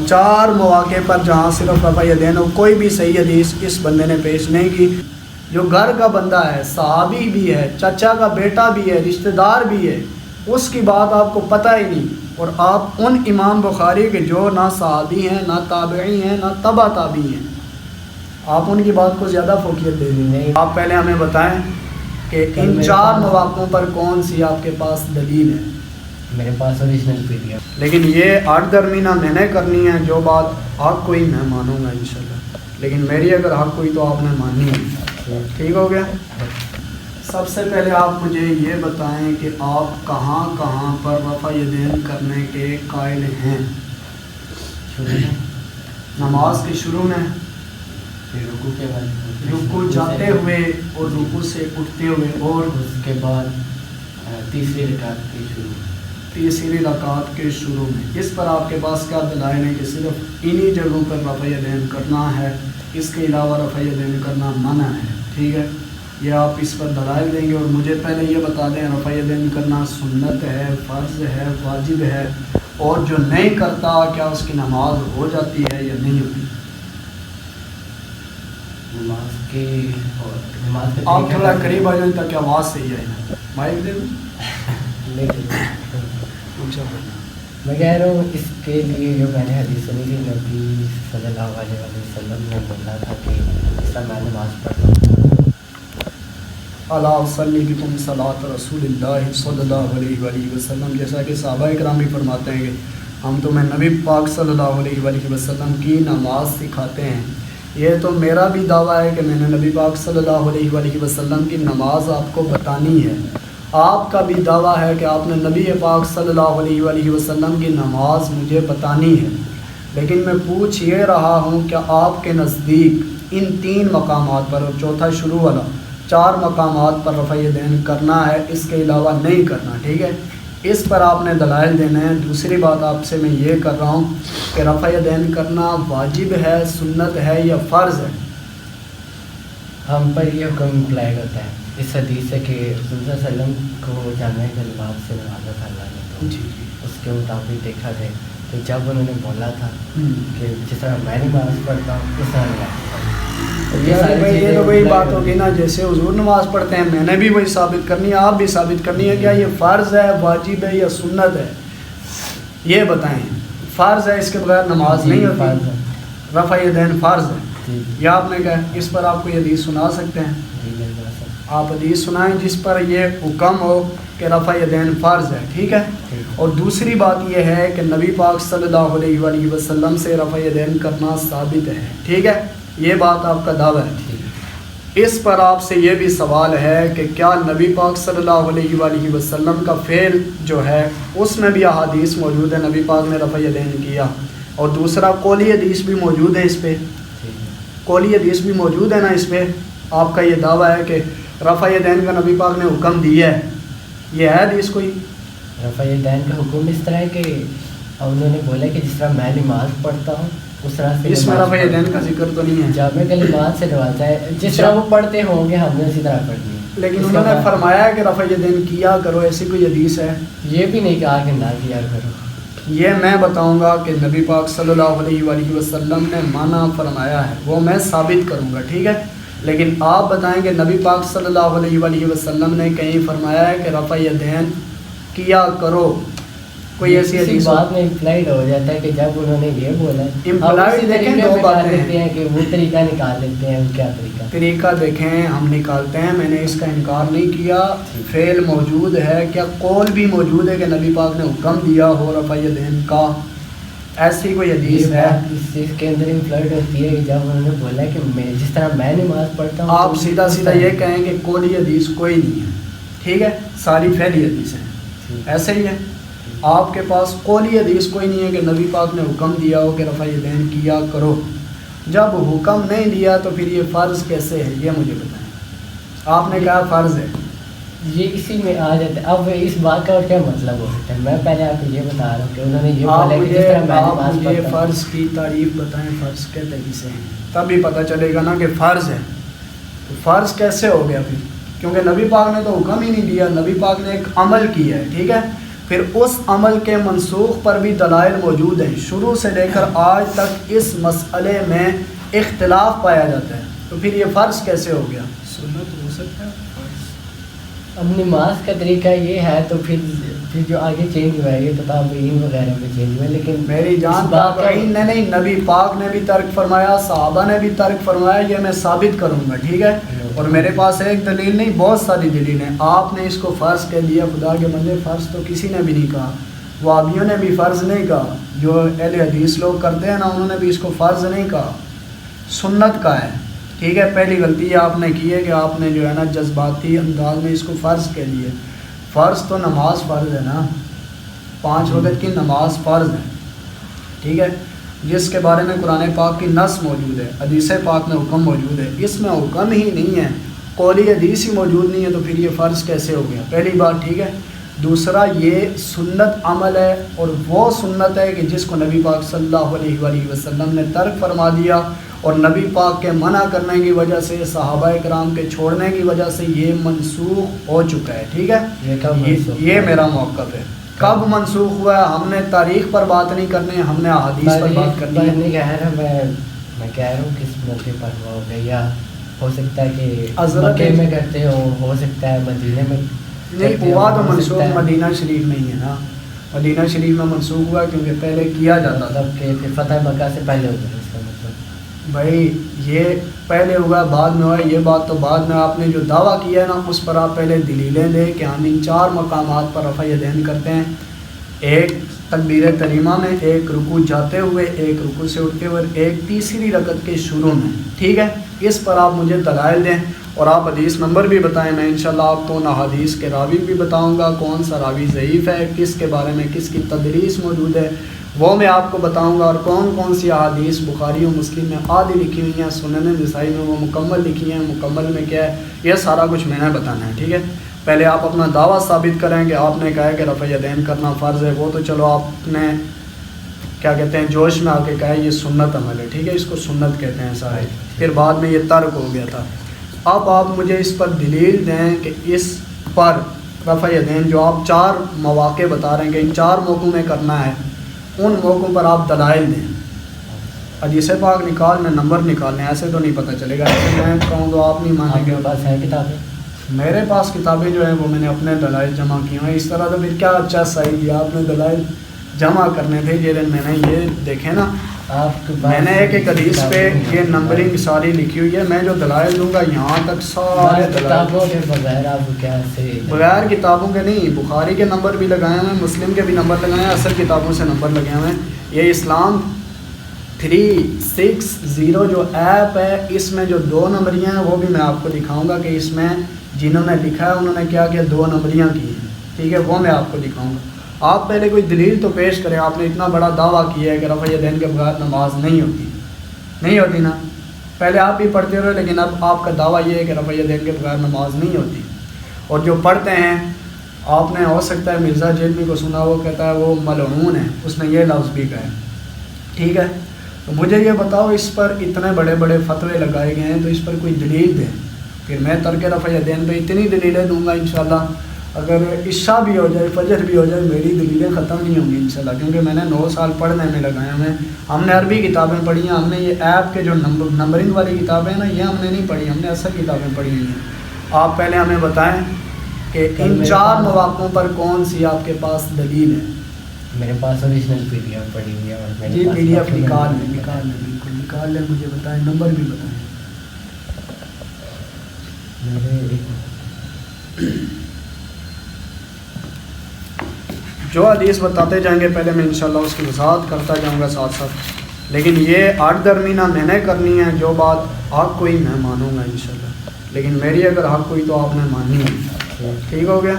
4 مواقع پر جہاں صرف رفع یدین ہو، کوئی بھی صحیح حدیث اس بندے نے پیش نہیں کی. جو گھر کا بندہ ہے، صحابی بھی ہے، چچا کا بیٹا بھی ہے، رشتہ دار بھی ہے، اس کی بات آپ کو پتہ ہی نہیں، اور آپ ان امام بخاری کے جو نہ صحابی ہیں، نہ تابعی ہیں، نہ تبع تابعی ہیں، آپ ان کی بات کو زیادہ فوقیت دے دیں گے. آپ پہلے ہمیں بتائیں کہ ان 4 مواقعوں پر کون سی آپ کے پاس دلیل ہے؟ میرے پاس اوریجنل پی ڈی ایف. لیکن یہ 8 درمینہ میں نے کرنی ہے، جو بات حق کوئی میں مانوں گا انشاءاللہ، لیکن میری اگر حق کوئی تو آپ نے ماننی ہے. ٹھیک ہو گیا؟ سب سے پہلے آپ مجھے یہ بتائیں کہ آپ کہاں کہاں پر رفع یدین کرنے کے قائل ہیں؟ نماز کے شروع میں، رکوع کے بعد، رکوع جاتے ہوئے اور رکوع سے اٹھتے ہوئے، اور اس کے بعد تیسری رکعت کے شروع میں. تیسری رکعت کے شروع میں. اس پر آپ کے پاس کیا دلائل ہے کہ صرف انہی جگہوں پر رفع یدین کرنا ہے، اس کے علاوہ رفع یدین کرنا منع ہے؟ ٹھیک ہے، یہ آپ اس پر دلائل دیں گے. اور مجھے پہلے یہ بتا دیں رفع یدین کرنا سنت ہے، فرض ہے، واجب ہے، اور جو نہیں کرتا کیا اس کی نماز ہو جاتی ہے یا نہیں ہوتی؟ آپ تھوڑا قریب آ جائیں تاکہ آواز صحیح آئے نا. مائک دے دیں. میں کہہ رہا ہوں اس کے لیے جو میں نے حدیث سنی تھی، نبی صلی اللہ علیہ وسلم نے بولا تھا کہ اس طرح میں نماز پڑھتا ہوں. اللہ صلی بکم صلاۃ رسول اللہ صلی اللہ علیہ وآلہ وسلم. جیسا کہ صحابہ کرام بھی فرماتے ہیں کہ ہم تمہیں نبی پاک صلی اللہ علیہ وآلہ وسلم کی نماز سکھاتے ہیں. یہ تو میرا بھی دعویٰ ہے کہ میں نے نبی پاک صلی اللہ علیہ وآلہ وسلم کی نماز آپ کو بتانی ہے. آپ کا بھی دعویٰ ہے کہ آپ نے نبی پاک صلی اللہ علیہ وآلہ وسلم کی نماز مجھے بتانی ہے. لیکن میں پوچھ یہ رہا ہوں کہ آپ کے نزدیک ان 3 مقامات پر، اور چوتھا شروع والا 4 مقامات پر رفع یدین کرنا ہے، اس کے علاوہ نہیں کرنا. ٹھیک ہے، اس پر آپ نے دلائل دینے ہیں. دوسری بات آپ سے میں یہ کر رہا ہوں کہ رفع یدین کرنا واجب ہے، سنت ہے یا فرض ہے؟ ہم پر یہ حکم اپلائی ہوتا ہے اس حدیث سے کہ رسول صلی اللہ علیہ وسلم کو جامع کلمات سے نوازا تھا اللہ نے. تو جی اس کے مطابق دیکھا جائے تو جب انہوں نے بولا تھا کہ جس طرح میں نماز پڑھتا ہوں اس طرح نماز پڑھتا. یہ تو وہی بات ہوگی نا، جیسے حضور نماز پڑھتے ہیں میں نے بھی وہی ثابت کرنی ہے، آپ بھی ثابت کرنی ہے. کیا یہ فرض ہے، واجب ہے یا سنت ہے؟ یہ بتائیں. فرض ہے، اس کے بغیر نماز نہیں ہوتی. رفع یدین فرض ہے، یا آپ نے کہا اس پر آپ کو یہ حدیث سنا سکتے ہیں؟ آپ حدیث سنائیں جس پر یہ حکم ہو کہ رفع یدین فرض ہے. ٹھیک ہے. اور دوسری بات یہ ہے کہ نبی پاک صلی اللہ علیہ وآلہ وسلم سے رفع یدین کرنا ثابت ہے. ٹھیک ہے، یہ بات آپ کا دعویٰ ہے. اس پر آپ سے یہ بھی سوال ہے کہ کیا نبی پاک صلی اللہ علیہ وآلہ وسلم کا فعل جو ہے اس میں بھی احادیث موجود ہے، نبی پاک نے رفع یدین کیا. اور دوسرا قولی حدیث بھی موجود ہے، اس پہ قولی حدیث بھی موجود ہے نا. اس پہ آپ کا یہ دعویٰ ہے کہ رفع یدین کا نبی پاک نے حکم دیا ہے، یہ ہے حدیث کوئی؟ رفع یدین کا حکم اس طرح ہے کہ انہوں نے بولا کہ جس طرح میں نماز پڑھتا ہوں اس طرح سے. اس میں رفع یدین کا ذکر تو نہیں ہے. جامع کلمات سے نوازا ہے، جس طرح وہ پڑھتے ہوں گے ہم نے اسی طرح پڑھنی ہے. لیکن انہوں نے فرمایا ہے کہ رفع یدین کیا کرو، ایسی کوئی حدیث ہے؟ یہ بھی نہیں کہا کہ نہ کیا کرو. یہ میں بتاؤں گا کہ نبی پاک صلی اللہ علیہ وآلہ وسلم نے منع فرمایا ہے، وہ میں ثابت کروں گا. ٹھیک ہے، لیکن آپ بتائیں کہ نبی پاک صلی اللہ علیہ وآلہ وسلم نے کہیں فرمایا ہے کہ رفع یدین کیا کرو؟ کوئی ایسی حدیث بات میں امپلائڈ ہو جاتا ہے کہ جب انہوں نے یہ بولا امپلائڈ دیکھیں دو باتیں ہیں کہ وہ طریقہ نکال لیتے ہیں. کیا طریقہ دیکھیں ہم نکالتے ہیں، میں نے اس کا انکار نہیں کیا. فعل موجود ہے، کیا قول بھی موجود ہے کہ نبی پاک نے حکم دیا ہو رفع یدین کا؟ ایسی کوئی حدیث ہے؟ اس چیز کے اندر امپلائڈ ہوتی ہے کہ جب انہوں نے بولا کہ میں جس طرح میں نماز پڑھتا ہوں آپ سیدھا سیدھا یہ کہیں کہ قولی حدیث کوئی نہیں ہے. ٹھیک ہے، ساری فعلی حدیث ہیں. ایسے ہی ہے، آپ کے پاس قولی حدیث کوئی نہیں ہے کہ نبی پاک نے حکم دیا ہو کہ رفع یدین کیا کرو. جب حکم نہیں دیا تو پھر یہ فرض کیسے ہے، یہ مجھے بتائیں. آپ نے کہا فرض ہے، یہ اسی میں آ جاتا ہے. اب اس بات کا کیا مطلب ہو سکتا ہے؟ میں پہلے آپ کو یہ بتا رہا ہوں کہ انہوں نے یہ آپ مجھے فرض کی تعریف بتائیں. فرض کہتے کسے ہیں، تبھی پتہ چلے گا نا کہ فرض ہے. تو فرض کیسے ہو گیا پھر؟ کیونکہ نبی پاک نے تو حکم ہی نہیں دیا، نبی پاک نے ایک عمل کیا ہے. ٹھیک ہے، پھر اس عمل کے منسوخ پر بھی دلائل موجود ہیں، شروع سے لے کر آج تک اس مسئلے میں اختلاف پایا جاتا ہے، تو پھر یہ فرض کیسے ہو گیا؟ سنت ہو سکتا ہے فرض؟ اب نماز کا طریقہ یہ ہے تو پھر جو آگے چینج ہوا ہے یہ تابعین وغیرہ میں چینج ہوا، لیکن میری جان تابعین نے نہیں، نبی پاک نے بھی ترک فرمایا، صحابہ نے بھی ترک فرمایا، یہ میں ثابت کروں گا، ٹھیک ہے؟ اور میرے پاس ایک دلیل نہیں، بہت ساری دلیل ہیں۔ آپ نے اس کو فرض کہہ لیا، خدا کے بندے فرض تو کسی نے بھی نہیں کہا، وہابیوں نے بھی فرض نہیں کہا، جو اہل حدیث لوگ کرتے ہیں نا انہوں نے بھی اس کو فرض نہیں کہا، سنت کا ہے، ٹھیک ہے؟ پہلی غلطی آپ نے کی ہے کہ آپ نے جو ہے نا جذباتی انداز میں اس کو فرض کہہ لیے۔ فرض تو نماز فرض ہے نا، 5 وقت کی نماز فرض ہے، ٹھیک ہے؟ جس کے بارے میں قرآن پاک کی نص موجود ہے، حدیث پاک میں حکم موجود ہے، اس میں حکم ہی نہیں ہے، قولی حدیث ہی موجود نہیں ہے، تو پھر یہ فرض کیسے ہو گیا؟ پہلی بات، ٹھیک ہے؟ دوسرا، یہ سنت عمل ہے، اور وہ سنت ہے کہ جس کو نبی پاک صلی اللہ علیہ وآلہ وسلم نے ترک فرما دیا، اور نبی پاک کے منع کرنے کی وجہ سے، صحابہ کرام کے چھوڑنے کی وجہ سے یہ منسوخ ہو چکا ہے، ٹھیک ہے؟ یہ میرا موقف ہے۔ کب منسوخ ہوا ہے؟ ہم نے تاریخ پر بات نہیں کرنی ہے، ہم نے احادیث پر بات کرنی ہے۔ نہیں کہہ رہا، میں کہہ رہا ہوں کس موقع پر ہوا ہوگا، یا ہو سکتا ہے کہ مکے میں کرتے ہو سکتا ہے مدینے میں نہیں ہوا، تو منسوخ مدینہ شریف نہیں ہے نا، مدینہ شریف میں منسوخ ہوا کیونکہ پہلے کیا جاتا تھا، کہ فتح مکہ سے پہلے ہوتا ہے، اس کا مطلب بھائی یہ پہلے ہوا بعد میں ہوا، یہ بات تو بعد میں آپ نے جو دعویٰ کیا ہے نا اس پر آپ پہلے دلیلیں دیں کہ ہم ان 4 مقامات پر رفع یدین کرتے ہیں، ایک تکبیر تحریمہ میں، ایک رکوع جاتے ہوئے، ایک رکوع سے اٹھتے ہوئے، ایک تیسری رکعت کے شروع میں، ٹھیک ہے؟ اس پر آپ مجھے دلائل دیں، اور آپ حدیث نمبر بھی بتائیں، میں انشاءاللہ آپ کو احادیث کے راوی بھی بتاؤں گا، کون سا راوی ضعیف ہے، کس کے بارے میں کس کی تدلیس موجود ہے وہ میں آپ کو بتاؤں گا، اور کون کون سی احادیث بخاری و مسلم میں آدھی لکھی ہوئی ہیں، سنن نسائی میں وہ مکمل لکھی ہیں، مکمل میں کیا ہے، یہ سارا کچھ میں نے بتانا ہے، ٹھیک ہے؟ پہلے آپ اپنا دعویٰ ثابت کریں کہ آپ نے کہا ہے کہ رفع یدین کرنا فرض ہے، وہ تو چلو آپ نے کیا کہتے ہیں جوش میں آ کے کہا ہے یہ سنت عمل ہے، ٹھیک ہے؟ اس کو سنت کہتے ہیں سارے، پھر بعد میں یہ ترک ہو گیا تھا۔ اب آپ مجھے اس پر دلیل دیں کہ اس پر رفع یدین جو آپ 4 مواقع بتا رہے ہیں کہ ان 4 موقعوں میں کرنا ہے، ان موقعوں پر آپ دلائل دیں، حدیث پاک نکال میں نمبر نکالنے، ایسے تو نہیں پتہ چلے گا، ایسے میں کہوں تو آپ نہیں مانیں گے۔ پاس ہے کتابیں؟ میرے پاس کتابیں جو ہیں وہ میں نے اپنے دلائل جمع کی ہیں، اس طرح تو پھر کیا اچھا صحیح دیا آپ نے، دلائل جمع کرنے تھے جی، میں نے یہ دیکھیں نا، میں نے ایک حدیث پہ یہ نمبرنگ ساری لکھی ہوئی ہے، میں جو دلائل دوں گا یہاں تک سارے کتابوں کے بغیر آپ کیسے؟ بغیر کتابوں کے نہیں، بخاری کے نمبر بھی لگائے ہوئے ہیں، مسلم کے بھی نمبر لگائے ہیں، اصل کتابوں سے نمبر لگے ہوئے ہیں۔ یہ اسلام 360 جو ایپ ہے، اس میں جو 2 نمبریاں ہیں وہ بھی میں آپ کو دکھاؤں گا کہ اس میں جنہوں نے لکھا ہے انہوں نے کیا کیا 2 نمبریاں کی ہیں، ٹھیک ہے؟ وہ میں آپ کو دکھاؤں گا۔ آپ پہلے کوئی دلیل تو پیش کریں، آپ نے اتنا بڑا دعویٰ کیا ہے کہ رفع یدین کے بغیر نماز نہیں ہوتی نا، پہلے آپ بھی پڑھتے رہے، لیکن اب آپ کا دعویٰ یہ ہے کہ رفع یدین کے بغیر نماز نہیں ہوتی، اور جو پڑھتے ہیں آپ نے ہو سکتا ہے مرزا جیلمی کو سنا، وہ کہتا ہے وہ ملعون ہے، اس نے یہ لفظ بھی کہا ہے، ٹھیک ہے؟ تو مجھے یہ بتاؤ اس پر اتنے بڑے بڑے فتوے لگائے گئے ہیں تو اس پر کوئی دلیل دیں، پھر میں ترک رفع یدین پہ اتنی دلیلیں دوں گا انشاءاللہ، اگر عشاء بھی ہو جائے فجر بھی ہو جائے میری دلیلیں ختم نہیں ہوں گی انشاءاللہ، کیونکہ میں نے 9 سال پڑھنے میں لگایا ہمیں، ہم نے عربی کتابیں پڑھی ہیں، ہم نے یہ ایپ کے جو نمبرنگ والی کتابیں ہیں نا یہ ہم نے نہیں پڑھی، ہم نے اصل کتابیں پڑھی ہوئی ہیں۔ آپ پہلے ہمیں بتائیں کہ ان 4 مواقعوں پر کون سی آپ کے پاس دلیل ہے؟ میرے پاس اوریجنل پی ڈی ایف پڑھی ہوئی ہے، اور جی پی ڈی ایف نکال لیں، بالکل نکال لیں، مجھے بتائیں، نمبر بھی بتائیں۔ جو حدیث بتاتے جائیں گے پہلے میں انشاءاللہ اس کی وضاحت کرتا جاؤں گا ساتھ ساتھ، لیکن یہ 8 درمینہ میں نے کرنی ہے، جو بات آپ کوئی میں مانوں گا انشاءاللہ، لیکن میری اگر حق کوئی تو آپ نے ماننی ہے، ٹھیک ہو گیا؟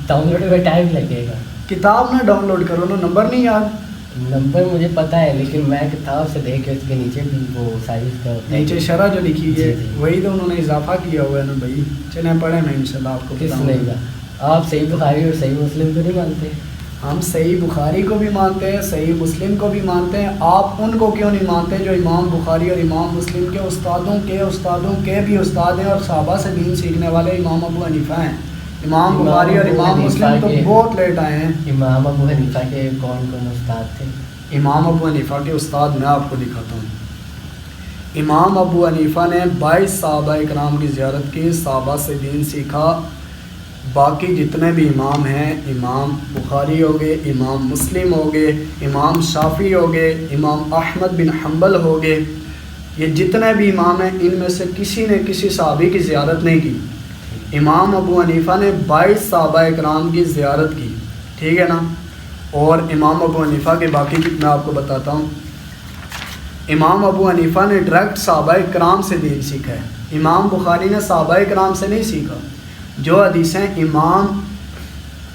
ڈاؤن لوڈ میں ٹائم لگے گا، کتاب نہ ڈاؤن لوڈ کرو نا، نمبر نہیں یاد؟ نمبر مجھے پتہ ہے، لیکن میں کتاب سے دیکھ کے اس کے نیچے بھی وہ سائز کا نیچے شرح جو لکھی ہے وہی تو انہوں نے اضافہ کیا ہوا ہے نا بھائی، چلیں پڑھیں، میں انشاءاللہ آپ کو کس نہیں گا۔ آپ صحیح بخاری اور صحیح مسلم کو نہیں مانتے؟ ہم صحیح بخاری کو بھی مانتے ہیں، صحیح مسلم کو بھی مانتے ہیں، آپ ان کو کیوں نہیں مانتے جو امام بخاری اور امام مسلم کے استادوں کے بھی استاد ہیں، اور صحابہ سے دین سیکھنے والے امام ابو حنیفہ ہیں، امام بخاری اور امام مسلم تو بہت لیٹ آئے ہیں. امام ابو حنیفہ کے کون کون استاد تھے؟ امام ابو حنیفہ کے استاد میں آپ کو دکھاتا ہوں. امام ابو حنیفہ نے 22 صحابہ اکرام کی زیارت کی، صحابہ سے دین سیکھا. باقی جتنے بھی امام ہیں، امام بخاری ہو گئے، امام مسلم ہو گئے، امام شافعی ہو گئے، امام احمد بن حنبل ہو گئے، یہ جتنے بھی امام ہیں ان میں سے کسی نے کسی صحابی کی زیارت نہیں کی. امام ابو حنیفہ نے 22 صحابہ اکرام کی زیارت کی، ٹھیک ہے نا. اور امام ابو حنیفہ کے باقی میں آپ کو بتاتا ہوں. امام ابو حنیفہ نے ڈائریکٹ صحابہ اکرام سے دین سیکھا ہے. امام بخاری نے صحابہ اکرام سے نہیں سیکھا. جو حدیثیں امام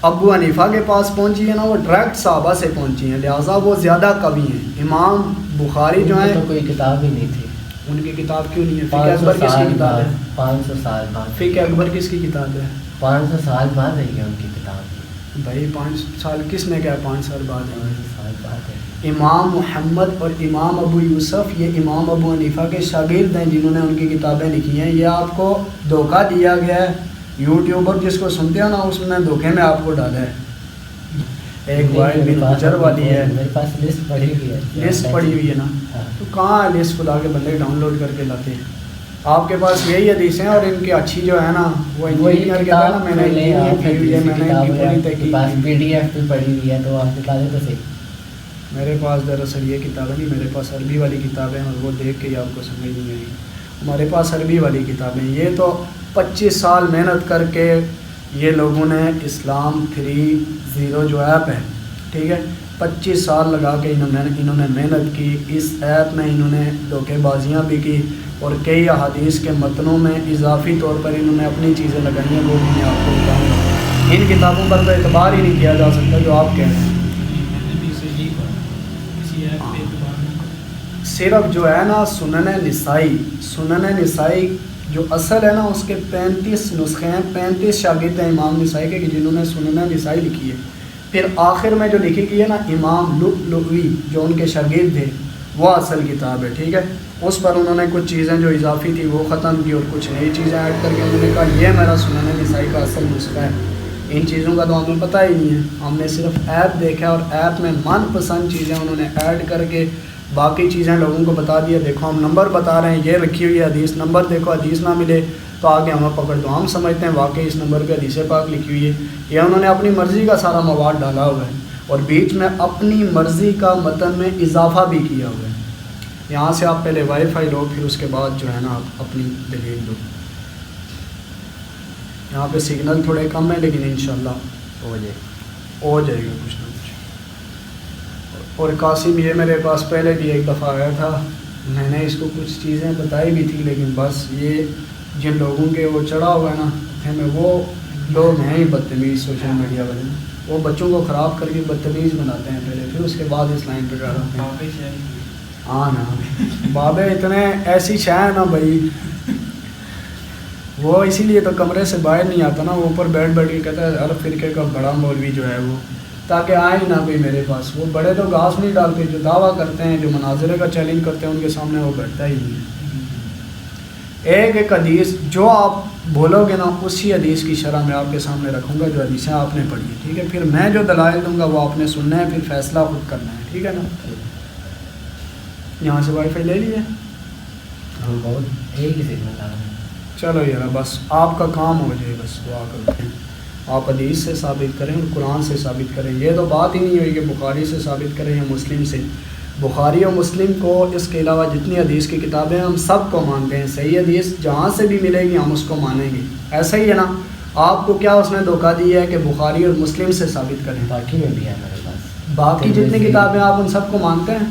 ابو حنیفہ کے پاس پہنچی ہیں نا، وہ ڈائریکٹ صحابہ سے پہنچی ہیں، لہٰذا وہ زیادہ قوی ہیں. امام بخاری جو ہیں تو کوئی کتاب ہی نہیں تھی ان کی. کتاب کیوں نہیں ہے؟ فقہ اکبر کس کی کتاب ہے؟ 500 سال بعد. فقہ اکبر کس کی کتاب ہے؟ 500 سال بعد رہی ہے ان کی کتاب. بھائی 5 سال کس نے کہا 5 سال بعد ہے؟ 500 سال بعد ہے. امام محمد اور امام ابو یوسف یہ امام ابو حنیفہ کے شاگرد ہیں جنہوں نے ان کی کتابیں لکھی ہیں. یہ آپ کو دھوکہ دیا گیا ہے. یوٹیوبر جس کو سنتے ہو نا، اس نے دھوکے میں آپ کو ڈالا ہے. ایک وائل بن حجر والی ہے، میرے پاس لسٹ پڑی ہوئی ہے. لسٹ پڑی ہوئی ہے نا، تو کہاں ہے لسٹ کھلا کے بندے ڈاؤن لوڈ کر کے لاتے ہیں؟ آپ کے پاس یہی حدیثیں ہیں اور ان کی اچھی جو ہے نا وہ انجینئر کے ہے نا، میں نے انجینئر کی ہوئی ہے، میں نے ان کی پوری تحقیق پاس PDF بھی پڑی ہوئی ہے، تو آپ نکالے تو صحیح. میرے پاس دراصل یہ کتابیں نہیں، میرے پاس عربی والی کتابیں ہیں اور وہ دیکھ کے ہی آپ کو سمجھ نہیں آئی. ہمارے پاس عربی والی کتابیں. یہ تو 25 سال محنت کر کے یہ لوگوں نے اسلام 3.0 جو ایپ ہے، ٹھیک ہے، 25 سال لگا کے انہوں نے محنت کی. اس ایپ میں انہوں نے دھوکے بازیاں بھی کی اور کئی احادیث کے متنوں میں اضافی طور پر انہوں نے اپنی چیزیں لگائی ہیں، وہ بھی میں آپ کو بتاؤں گا. ان کتابوں پر تو اعتبار ہی نہیں کیا جا سکتا جو آپ کہہ رہے ہیں. صرف جو ہے نا سنن نسائی جو اصل ہے نا اس کے 35 نسخے ہیں. 35 شاگرد ہیں امام نسائی کے جنہوں نے سنن نسائی لکھی ہے. پھر آخر میں جو لکھی گئی ہے نا امام لؤلؤی جو ان کے شاگرد تھے، وہ اصل کتاب ہے، ٹھیک ہے. اس پر انہوں نے کچھ چیزیں جو اضافی تھی وہ ختم کی اور کچھ نئی چیزیں ایڈ کر کے انہوں نے کہا یہ میرا سنن نسائی کا اصل نسخہ ہے. ان چیزوں کا تو ہمیں پتہ ہی نہیں ہے، ہم نے صرف ایپ دیکھا اور ایپ میں من پسند چیزیں انہوں نے ایڈ کر کے باقی چیزیں لوگوں کو بتا دیا. دیکھو ہم نمبر بتا رہے ہیں، یہ رکھی ہوئی ہے حدیث، نمبر دیکھو، حدیث نہ ملے تو آگے ہمیں پکڑ دو. ہم سمجھتے ہیں واقعی اس نمبر پہ حدیث پاک لکھی ہوئی ہے. یہ انہوں نے اپنی مرضی کا سارا مواد ڈالا ہوا ہے اور بیچ میں اپنی مرضی کا متن میں اضافہ بھی کیا ہوا ہے. یہاں سے آپ پہلے وائی فائی لو، پھر اس کے بعد جو ہے نا آپ اپنی دلیل دو. یہاں پہ سگنل تھوڑے کم ہیں لیکن انشاءاللہ ہو جائے گا کچھ نہ کچھ. اور قاسم یہ میرے پاس پہلے بھی ایک دفعہ آیا تھا، میں نے اس کو کچھ چیزیں بتائی بھی تھی، لیکن بس یہ جن لوگوں کے وہ چڑھا ہوا ہے نا ہمیں، وہ لوگ ہیں ہی بدتمیز سوشل میڈیا والے. وہ بچوں کو خراب کر کے بدتمیز بناتے ہیں پہلے، پھر اس کے بعد اس لائن پہ ڈالتے ہیں. ہاں نا بابے اتنے ایسی شے ہے نا بھائی، وہ اسی لیے تو کمرے سے باہر نہیں آتا نا، وہ اوپر بیٹھ کے کہتا ہے ہر فرقے کا بڑا مولوی جو ہے وہ، تاکہ آئے ہی نہ کوئی میرے پاس. وہ بڑے تو گھاس نہیں ڈالتے، جو دعویٰ کرتے ہیں، جو مناظرے کا چیلنج کرتے ہیں، ان کے سامنے وہ بیٹھتا ہی نہیں ہے. ایک حدیث جو آپ بولو گے نا اسی حدیث کی شرح میں آپ کے سامنے رکھوں گا جو حدیثیں آپ نے پڑھی ہیں، ٹھیک ہے. پھر میں جو دلائل دوں گا وہ آپ نے سننا ہے، پھر فیصلہ خود کرنا ہے، ٹھیک ہے نا. یہاں سے وائی فائی لے لیے، ایک ہی سگنل آ رہا ہے. چلو یار بس آپ کا کام ہو جائے، بس دعا کرتے ہیں. آپ حدیث سے ثابت کریں اور قرآن سے ثابت کریں. یہ تو بات ہی نہیں ہوئی کہ بخاری سے ثابت کریں یا مسلم سے. بخاری اور مسلم کو اس کے علاوہ جتنی حدیث کی کتابیں ہم سب کو مانتے ہیں. صحیح حدیث جہاں سے بھی ملے گی ہم اس کو مانیں گے. ایسا ہی ہے نا. آپ کو کیا اس نے دھوکہ دیا ہے کہ بخاری اور مسلم سے ثابت کریں؟ باقی میں بھی ہے میرے پاس. باقی جتنی کتابیں آپ ان سب کو مانتے ہیں؟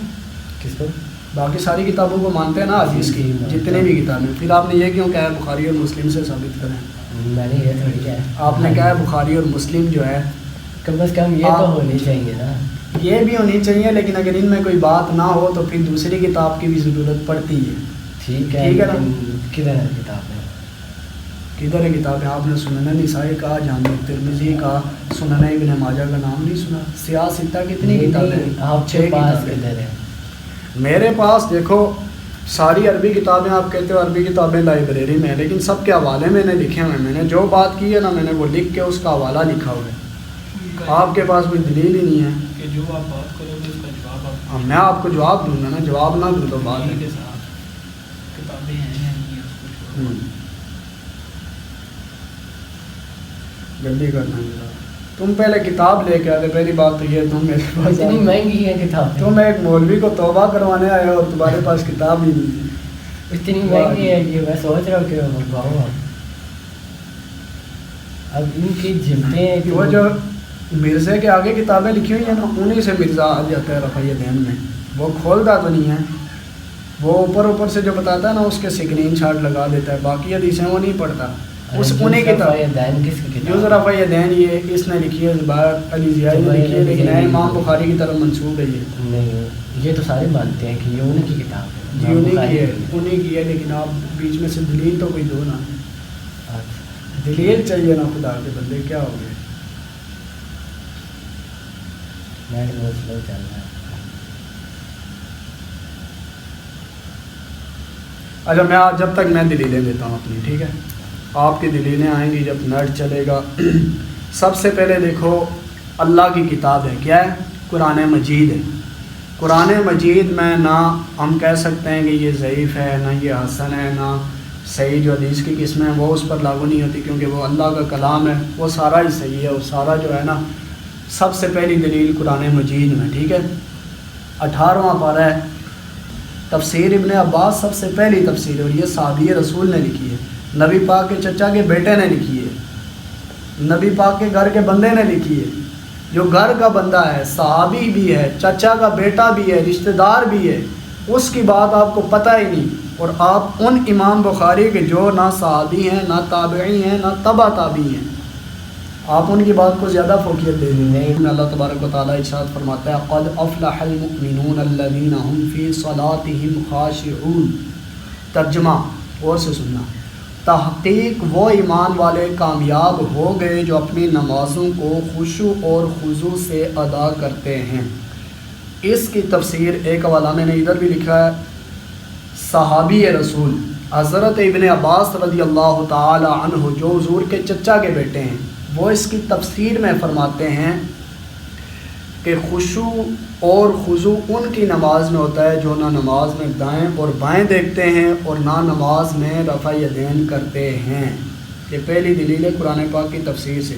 کس کو؟ باقی ساری کتابوں کو مانتے ہیں نا حدیث کی جتنی بھی کتابیں. پھر آپ نے یہ کیوں کہا ہے بخاری اور مسلم سے ثابت کریں؟ میں نے یہ تھوڑی کیا ہے، آپ نے کہا ہے بخاری اور مسلم جو ہے کم از کم یہ تو ہونی چاہیے نا. یہ بھی ہونی چاہیے، لیکن اگر ان میں کوئی بات نہ ہو تو پھر دوسری کتاب کی بھی ضرورت پڑتی ہے. ٹھیک ہے نا. کدھر ہے کتاب میں؟ کدھر ہے کتابیں؟ آپ نے سنن نسائی کا، جامع ترمذی کا، سنن ابن ماجہ کا نام نہیں سنا؟ سیاہ ستہ کتنی کتابیں؟ آپ 6 پاس کتابیں. کدھر ہے؟ میرے پاس دیکھو ساری عربی کتابیں آپ کہتے ہو عربی کتابیں لائبریری میں ہیں، لیکن سب کے حوالے میں نے لکھے ہوئے ہیں. میں نے جو بات کی ہے نا میں نے وہ لکھ کے اس کا حوالہ لکھا ہوا ہے. آپ کے پاس کوئی دلیل ہی نہیں ہے کہ جو آپ بات کرو گے اس کا جواب آپ اب میں آپ کو جواب دوں گا نا، جواب نہ دوں تو بات کے ہے. ساتھ کتابیں ہیں یا نہیں اس کو چھوڑو. جلدی کرنا ہے. تم پہلے کتاب لے کے آتے، پہلی بات تو یہ تم میرے پاس اتنی مہنگی ہے کتاب، تم ایک مولوی کو توبہ کروانے آئے ہو اور تمہارے پاس کتاب ہی نہیں ہے. اتنی مہنگی ہے کہ میں سوچ رہا ہوں کہ منگواؤں. اب ان کی جلدیں ہیں کہ وہ جو مرزے کے آگے کتابیں لکھی ہوئی ہیں نا انہیں سے مرزا آ جاتا ہے رفع یدین میں. وہ کھولتا تو نہیں ہے، وہ اوپر سے جو بتاتا ہے نا اس کے اسکرین شاٹ لگا دیتا ہے، باقی حدیثیں وہ نہیں پڑھتا. اس انہیں کتاب کس کی جو رفع یدین یہ اس نے لکھی ہے زبیر علی زیادی نے لکھی ہے، لیکن ہے امام بخاری کی طرف منسوب ہے. یہ نہیں، یہ تو سارے مانتے ہیں کہ یہ انہیں کی کتاب ہے. جی انہیں کی ہے، لیکن آپ بیچ میں سے دلیل تو کوئی دو نا. دلیل چاہیے نا خدا کے بندے، کیا ہو گئے. میں بہت سلو چل رہا ہے. اچھا میں جب تک میں دلیلیں دیتا ہوں اپنی، ٹھیک ہے. آپ کی دلیلیں آئیں گی جب نیٹ چلے گا. سب سے پہلے دیکھو اللہ کی کتاب ہے، کیا ہے؟ قرآن مجید ہے. قرآن مجید میں نہ ہم کہہ سکتے ہیں کہ یہ ضعیف ہے، نہ یہ حسن ہے، نہ صحیح جو حدیث کی قسمیں ہیں وہ اس پر لاگو نہیں ہوتی، کیونکہ وہ اللہ کا کلام ہے، وہ سارا ہی صحیح ہے. وہ سارا جو ہے نا سب سے پہلی دلیل قرآن مجید میں، ٹھیک ہے. 18واں پارہ ہے. تفسیر ابن عباس سب سے پہلی تفسیر ہے، اور یہ صحابی رسول نے لکھی ہے. نبی پاک کے چچا کے بیٹے نے لکھی ہے، نبی پاک کے گھر کے بندے نے لکھی ہے. جو گھر کا بندہ ہے، صحابی بھی ہے، چچا کا بیٹا بھی ہے، رشتہ دار بھی ہے، اس کی بات آپ کو پتہ ہی نہیں. اور آپ ان امام بخاری کے جو نہ صحابی ہیں، نہ تابعی ہیں، نہ تبع تابعی ہیں، آپ ان کی بات کو زیادہ فوقیت دے دیں گے. اللہ تبارک و تعالیٰ ارشاد فرماتا ہے قد افلح المؤمنون الذین هم فی صلاتهم خاشعون. ترجمہ اور سے سننا، تحقیق وہ ایمان والے کامیاب ہو گئے جو اپنی نمازوں کو خشوع اور خضوع سے ادا کرتے ہیں. اس کی تفسیر ایک حوالہ میں نے ادھر بھی لکھا ہے، صحابی رسول حضرت ابن عباس رضی اللہ تعالی عنہ جو حضور کے چچا کے بیٹے ہیں، وہ اس کی تفسیر میں فرماتے ہیں کہ خشوع اور خضوع ان کی نماز میں ہوتا ہے جو نہ نماز میں دائیں اور بائیں دیکھتے ہیں اور نہ نماز میں رفع یدین کرتے ہیں. یہ پہلی دلیل ہے قرآن پاک کی تفسیر سے.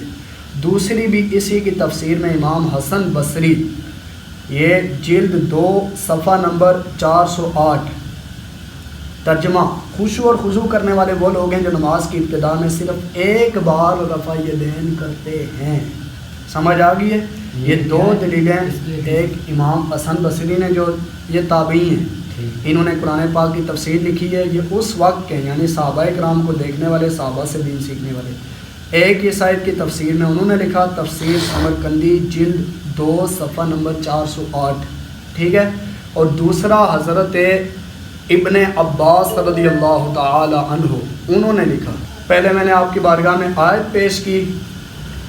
دوسری بھی اسی کی تفسیر میں امام حسن بصری، یہ جلد 2 صفحہ نمبر 408. ترجمہ، خشوع اور خضوع کرنے والے وہ لوگ ہیں جو نماز کی ابتدا میں صرف ایک بار رفع یدین کرتے ہیں. سمجھ آ گئی ہے؟ یہ دو دلیلیں، ایک امام حسن بصری نے جو یہ تابعی ہیں، انہوں نے قرآن پاک کی تفسیر لکھی ہے، یہ اس وقت کے یعنی صحابہ کرام کو دیکھنے والے، صحابہ سے دین سیکھنے والے. ایک اس آیت کی تفسیر میں انہوں نے لکھا تفسیر سمرقندی جلد 2 صفحہ نمبر 408، ٹھیک ہے. اور دوسرا حضرت ابن عباس رضی اللہ تعالی عنہ انہوں نے لکھا. پہلے میں نے آپ کی بارگاہ میں آیت پیش کی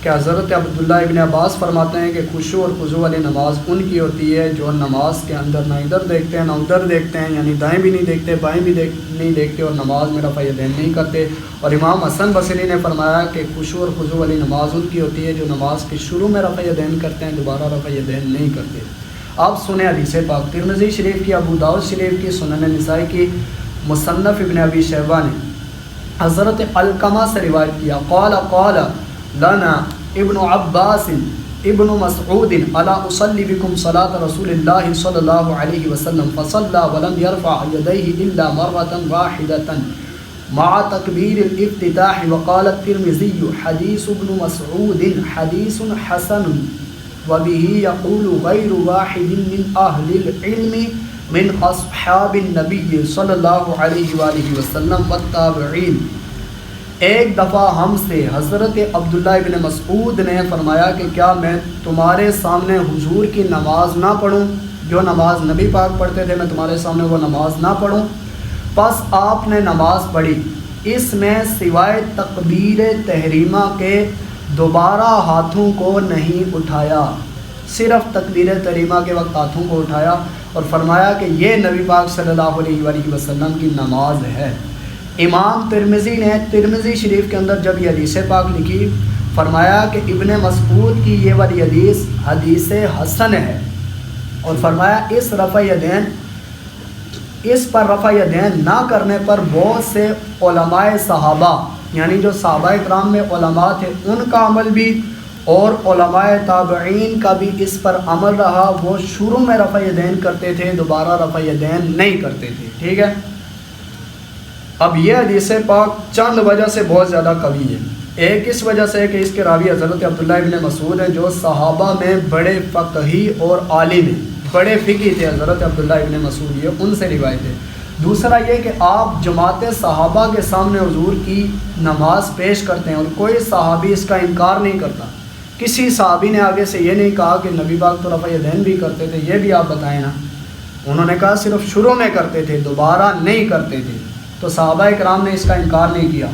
کہ حضرت عبداللہ ابن عباس فرماتے ہیں کہ خشوع اور خضوع والی نماز ان کی ہوتی ہے جو نماز کے اندر نہ ادھر دیکھتے ہیں نہ ادھر دیکھتے ہیں، یعنی دائیں بھی نہیں دیکھتے بائیں بھی نہیں دیکھتے، اور نماز میں رفع یدین نہیں کرتے. اور امام حسن بصری نے فرمایا کہ خشوع اور خضوع والی نماز ان کی ہوتی ہے جو نماز کے شروع میں رفع یدین کرتے ہیں، دوبارہ رفع یدین نہیں کرتے. آپ سنیں حدیث پاک ترمذی شریف کی، ابو داؤد شریف کی، سنن نسائی کی، مصنف ابن ابی شیبہ نے حضرت علقمہ سے روایت کیا قال لنا ابن عباس ابن مسعود الا اصلي بكم صلاة رسول الله صلى الله عليه وسلم فصلى ولم يرفع يديه الا مرة واحدة مع تكبير الافتتاح. وقال الترمذي حديث ابن مسعود حديث حسن وبه يقول غير واحد من اهل العلم من اصحاب النبي صلى الله عليه وآله وسلم والتابعين. ایک دفعہ ہم سے حضرت عبداللہ ابن مسعود نے فرمایا کہ کیا میں تمہارے سامنے حضور کی نماز نہ پڑھوں، جو نماز نبی پاک پڑھتے تھے میں تمہارے سامنے وہ نماز نہ پڑھوں. پس آپ نے نماز پڑھی، اس میں سوائے تکبیر تحریمہ کے دوبارہ ہاتھوں کو نہیں اٹھایا، صرف تکبیر تحریمہ کے وقت ہاتھوں کو اٹھایا. اور فرمایا کہ یہ نبی پاک صلی اللہ علیہ وآلہ وسلم کی نماز ہے۔ امام ترمذی نے ترمذی شریف کے اندر جب یہ حدیث پاک لکھی، فرمایا کہ ابن مسعود کی یہ والی حدیث حدیث حسن ہے، اور فرمایا اس پر رفع یدین نہ کرنے پر بہت سے علماء صحابہ، یعنی جو صحابہ کرام میں علماء تھے ان کا عمل بھی اور علماء تابعین کا بھی اس پر عمل رہا، وہ شروع میں رفع یدین کرتے تھے، دوبارہ رفع یدین نہیں کرتے تھے۔ ٹھیک ہے، اب یہ حدیث پاک چند وجہ سے بہت زیادہ قوی ہے۔ ایک اس وجہ سے کہ اس کے راوی حضرت عبداللہ ابن مسعود ہیں جو صحابہ میں بڑے فقہی اور عالم ہیں، بڑے فقی تھے حضرت عبداللہ ابن مسعود، یہ ان سے روایت ہے۔ دوسرا یہ کہ آپ جماعت صحابہ کے سامنے حضور کی نماز پیش کرتے ہیں اور کوئی صحابی اس کا انکار نہیں کرتا۔ کسی صحابی نے آگے سے یہ نہیں کہا کہ نبی پاک تو رفع یدین بھی کرتے تھے، یہ بھی آپ بتائیں نا۔ انہوں نے کہا صرف شروع میں کرتے تھے، دوبارہ نہیں کرتے تھے، تو صحابہ کرام نے اس کا انکار نہیں کیا۔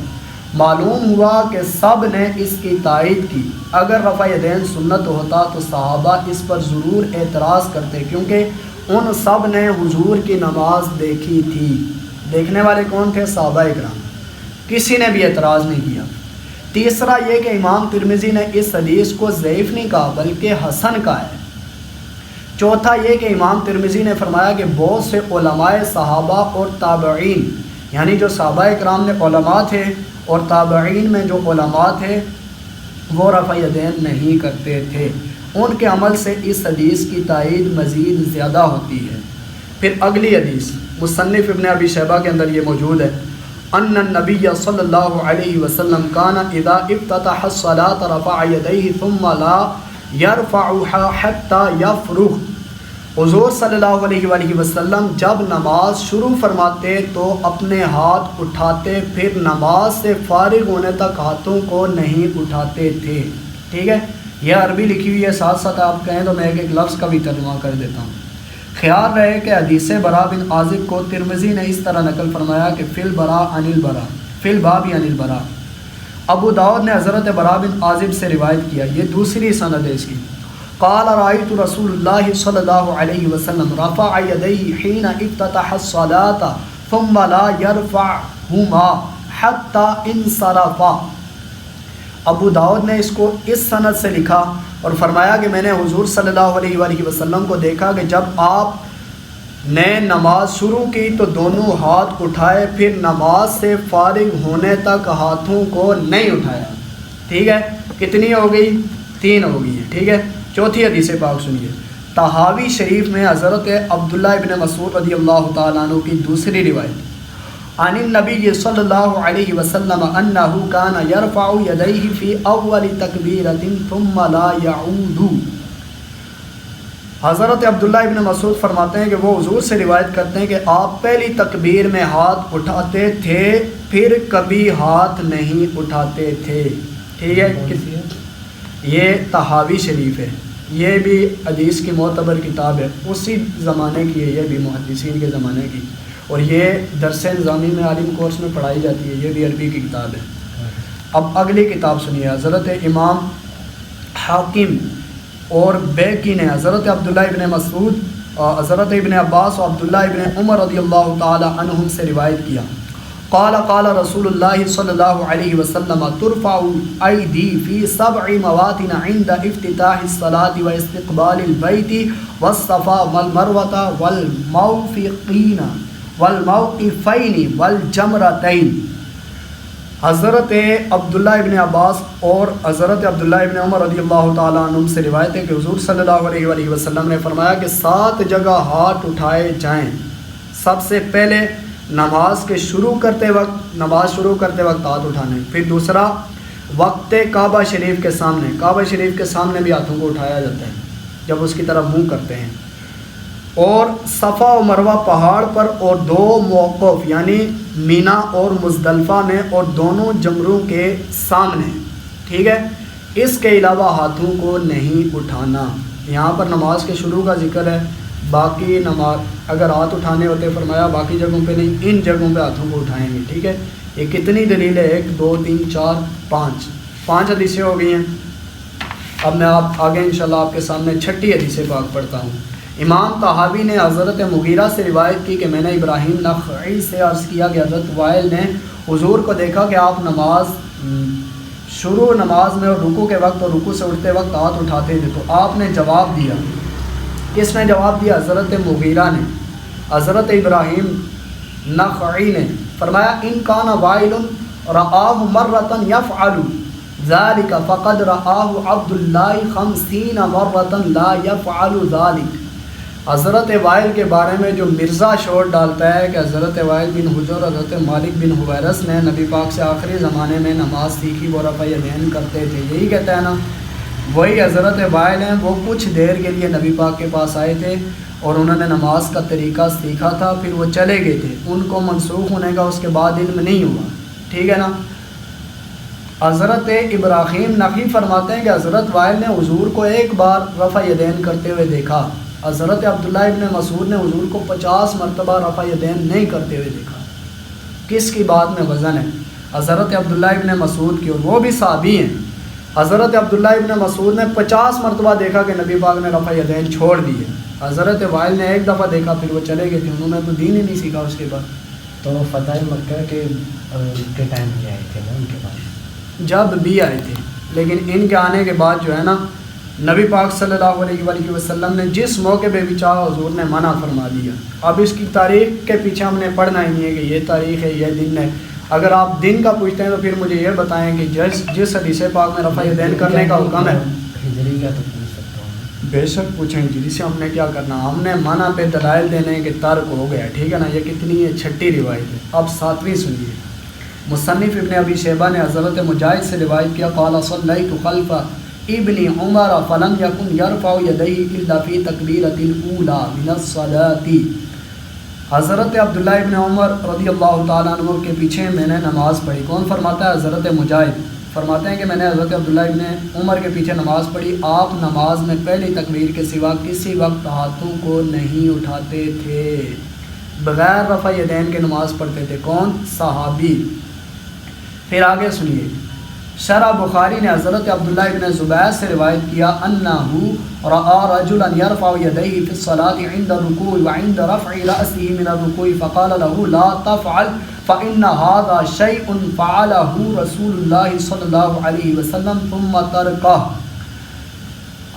معلوم ہوا کہ سب نے اس کی تائید کی۔ اگر رفع یدین سنت ہوتا تو صحابہ اس پر ضرور اعتراض کرتے، کیونکہ ان سب نے حضور کی نماز دیکھی تھی۔ دیکھنے والے کون تھے؟ صحابہ کرام، کسی نے بھی اعتراض نہیں کیا۔ تیسرا یہ کہ امام ترمذی نے اس حدیث کو ضعیف نہیں کہا بلکہ حسن کہا ہے۔ چوتھا یہ کہ امام ترمذی نے فرمایا کہ بہت سے علماء صحابہ اور تابعین، یعنی جو صحابہ کرام میں علماء تھے اور تابعین میں جو علماء تھے وہ رفع یدین نہیں کرتے تھے، ان کے عمل سے اس حدیث کی تائید مزید زیادہ ہوتی ہے۔ پھر اگلی حدیث مصنف ابن ابی شیبہ کے اندر یہ موجود ہے، ان النبی صلی اللہ علیہ وسلم کان اذا افتتح الصلاة رفع یدیہ ثم لا یرفعها حتی یفرغ۔ حضور صلی اللہ علیہ وآلہ وسلم جب نماز شروع فرماتے تو اپنے ہاتھ اٹھاتے، پھر نماز سے فارغ ہونے تک ہاتھوں کو نہیں اٹھاتے تھے۔ ٹھیک ہے، یہ عربی لکھی ہوئی ہے، ساتھ ساتھ آپ کہیں تو میں ایک لفظ کا بھی ترجمہ کر دیتا ہوں۔ خیال رہے کہ حدیث برا بن عازب کو ترمذی نے اس طرح نقل فرمایا کہ فی البرا عن البرا، فی الباب عن البرا۔ ابو داؤد نے حضرت برا بن عازب سے روایت کیا، یہ دوسری سند ہے اس کی۔ قال رأيت رسول الله صلی اللہ علیہ وسلم رفع یدیہ حین افتتح الصلاة ثم لا يرفعهما حتى انصرف۔ ابو داؤد نے اس کو اس سند سے لکھا اور فرمایا کہ میں نے حضور صلی اللہ علیہ وآلہ وسلم کو دیکھا کہ جب آپ نے نماز شروع کی تو دونوں ہاتھ اٹھائے، پھر نماز سے فارغ ہونے تک ہاتھوں کو نہیں اٹھایا۔ ٹھیک ہے، کتنی ہو گئی؟ 3 ہو گئی ہے۔ ٹھیک ہے، چوتھی حدیث پاک سنیے، طحاوی شریف میں حضرت عبداللہ ابن مسعود رضی اللہ تعالیٰ عنہ کی دوسری روایت، عن النبی صلی اللہ علیہ وسلم انہ کان یرفع یدیہ فی اول تکبیرۃ ثم لا یعود۔ حضرت عبداللہ ابن مسعود فرماتے ہیں کہ وہ حضور سے روایت کرتے ہیں کہ آپ پہلی تکبیر میں ہاتھ اٹھاتے تھے، پھر کبھی ہاتھ نہیں اٹھاتے تھے۔ ٹھیک ہے، یہ طحاوی شریف ہے، یہ بھی حدیث کی معتبر کتاب ہے، اسی زمانے کی ہے، یہ بھی محدثین کے زمانے کی، اور یہ درس نظامی میں عالم کورس میں پڑھائی جاتی ہے، یہ بھی عربی کی کتاب ہے۔ اب اگلی کتاب سنیے، حضرت امام حاکم اور بیکی نے حضرت عبداللہ ابن مسعود، حضرت ابن عباس اور عبداللہ ابن عمر رضی اللہ تعالی عنہم سے روایت کیا، قال قال رسول اللہ صلی اللہ علیہ وسلم ترفع ایدی فی 7 مواطن عند افتتاح الصلاة واستقبال البیت والصفا والمروة والموقفین والجمرتین۔ حضرت عبداللہ ابن عباس اور حضرت عبداللہ ابن عمر رضی اللہ تعالیٰ عنہم سے روایت ہے کہ حضور صلی اللہ علیہ وآلہ وسلم نے فرمایا کہ 7 جگہ ہاتھ اٹھائے جائیں۔ سب سے پہلے نماز شروع کرتے وقت ہاتھ اٹھانے، پھر دوسرا وقت کعبہ شریف کے سامنے، کعبہ شریف کے سامنے بھی ہاتھوں کو اٹھایا جاتا ہے جب اس کی طرف منہ کرتے ہیں، اور صفا و مروہ پہاڑ پر، اور 2 موقف یعنی مینا اور مزدلفہ میں، اور دونوں جمروں کے سامنے۔ ٹھیک ہے، اس کے علاوہ ہاتھوں کو نہیں اٹھانا۔ یہاں پر نماز کے شروع کا ذکر ہے، باقی نماز اگر ہاتھ اٹھانے ہوتے فرمایا باقی جگہوں پہ نہیں، ان جگہوں پہ ہاتھوں کو اٹھائیں گے۔ ٹھیک ہے، یہ کتنی دلیل ہے؟ 1 2 3 4 5 حدیثیں ہو گئی ہیں۔ اب میں آپ آگے انشاءاللہ آپ کے سامنے 6ٹھی حدیث پاک پڑھتا ہوں۔ امام طحاوی نے حضرت مغیرہ سے روایت کی کہ میں نے ابراہیم نخعی سے عرض کیا کہ حضرت وائل نے حضور کو دیکھا کہ آپ شروع نماز میں اور رکوع کے وقت اور رکوع سے اٹھتے وقت ہاتھ اٹھاتے تھے، تو آپ نے جواب دیا. کس نے جواب دیا؟ حضرت مغیرہ نے. حضرت ابراہیم نخعی نے فرمایا ان کان وائل رآہ مرۃ یفعل ذلک فقد رآہ عبد اللہ 50 مرۃ لا یفعل ذلک. حضرت وائل کے بارے میں جو مرزا شور ڈالتا ہے کہ حضرت وائل بن حجر حضرت مالک بن حویرث نے نبی پاک سے آخری زمانے میں نماز سیکھی، وہ رفع یدین کرتے تھے، یہی کہتا ہے نا، وہی حضرت وائل ہیں. وہ کچھ دیر کے لیے نبی پاک کے پاس آئے تھے اور انہوں نے نماز کا طریقہ سیکھا تھا، پھر وہ چلے گئے تھے. ان کو منسوخ ہونے کا اس کے بعد علم نہیں ہوا، ٹھیک ہے نا. حضرت ابراہیم نخعی فرماتے ہیں کہ حضرت وائل نے حضور کو ایک بار رفع یدین کرتے ہوئے دیکھا. حضرت عبداللہ ابن مسعود نے حضور کو 50 مرتبہ رفع یدین نہیں کرتے ہوئے دیکھا. کس کی بات میں وزن ہے؟ حضرت عبداللہ ابن مسعود کی، اور وہ بھی صحابی ہیں. حضرت عبداللہ ابن مسعود نے 50 مرتبہ دیکھا کہ نبی پاک نے رفع یدین چھوڑ دیے. حضرت وائل نے ایک دفعہ دیکھا، پھر وہ چلے گئے تھے، انہوں نے تو دین ہی نہیں سیکھا اس کے بعد. تو فتح مکہ کے ٹائم میں آئے تھے نا ان کے پاس؟ جب بھی آئے تھے، لیکن ان کے آنے کے بعد جو ہے نا، نبی پاک صلی اللہ علیہ وآلہ وسلم نے جس موقع پہ بھی چاہا حضور نے منع فرما دیا. اب اس کی تاریخ کے پیچھے ہم نے پڑھنا ہی نہیں ہے کہ یہ تاریخ ہے، یہ دن ہے. اگر آپ دن کا پوچھتے ہیں تو پھر مجھے یہ بتائیں کہ جس حدیث پاک میں رفع یدین کرنے کا حکم ہے، ہجری کا تو پوچھ سکتا ہوں. بے شک پوچھیں ہجری سے. ہم نے کیا کرنا، ہم نے منع پہ دلائل دینے کے ترک ہو گیا، ٹھیک ہے نا. یہ کتنی ہے، چھٹی روایت ہے. اب 7ویں سنیے. مصنف ابن ابی شیبہ نے حضرت مجاہد سے روایت کیا قال صلیت خلف ابن عمر فلم یکن یرفع یدیہ الا فی تکبیرۃ الاولی من الصلاۃ. حضرت عبداللہ ابن عمر رضی اللہ تعالیٰ عنہ کے پیچھے میں نے نماز پڑھی. کون فرماتا ہے؟ حضرت مجاہد فرماتے ہیں کہ میں نے حضرت عبداللہ ابن عمر کے پیچھے نماز پڑھی. آپ نماز میں پہلی تکبیر کے سوا کسی وقت ہاتھوں کو نہیں اٹھاتے تھے، بغیر رفع یدین کے نماز پڑھتے تھے. کون؟ صحابی. پھر آگے سنیے. شرح بخاری نے حضرت عبداللہ ابن زبیر سے روایت کیا انہو رآ رجلا یرفع یدیہ فی الصلاة عند الرکوع وعند رفع رأسہ من الرکوع فقال له لا تفعل فإن هذا شیء فعله رسول اللہ صلی اللہ علیہ وسلم ثم ترکہ.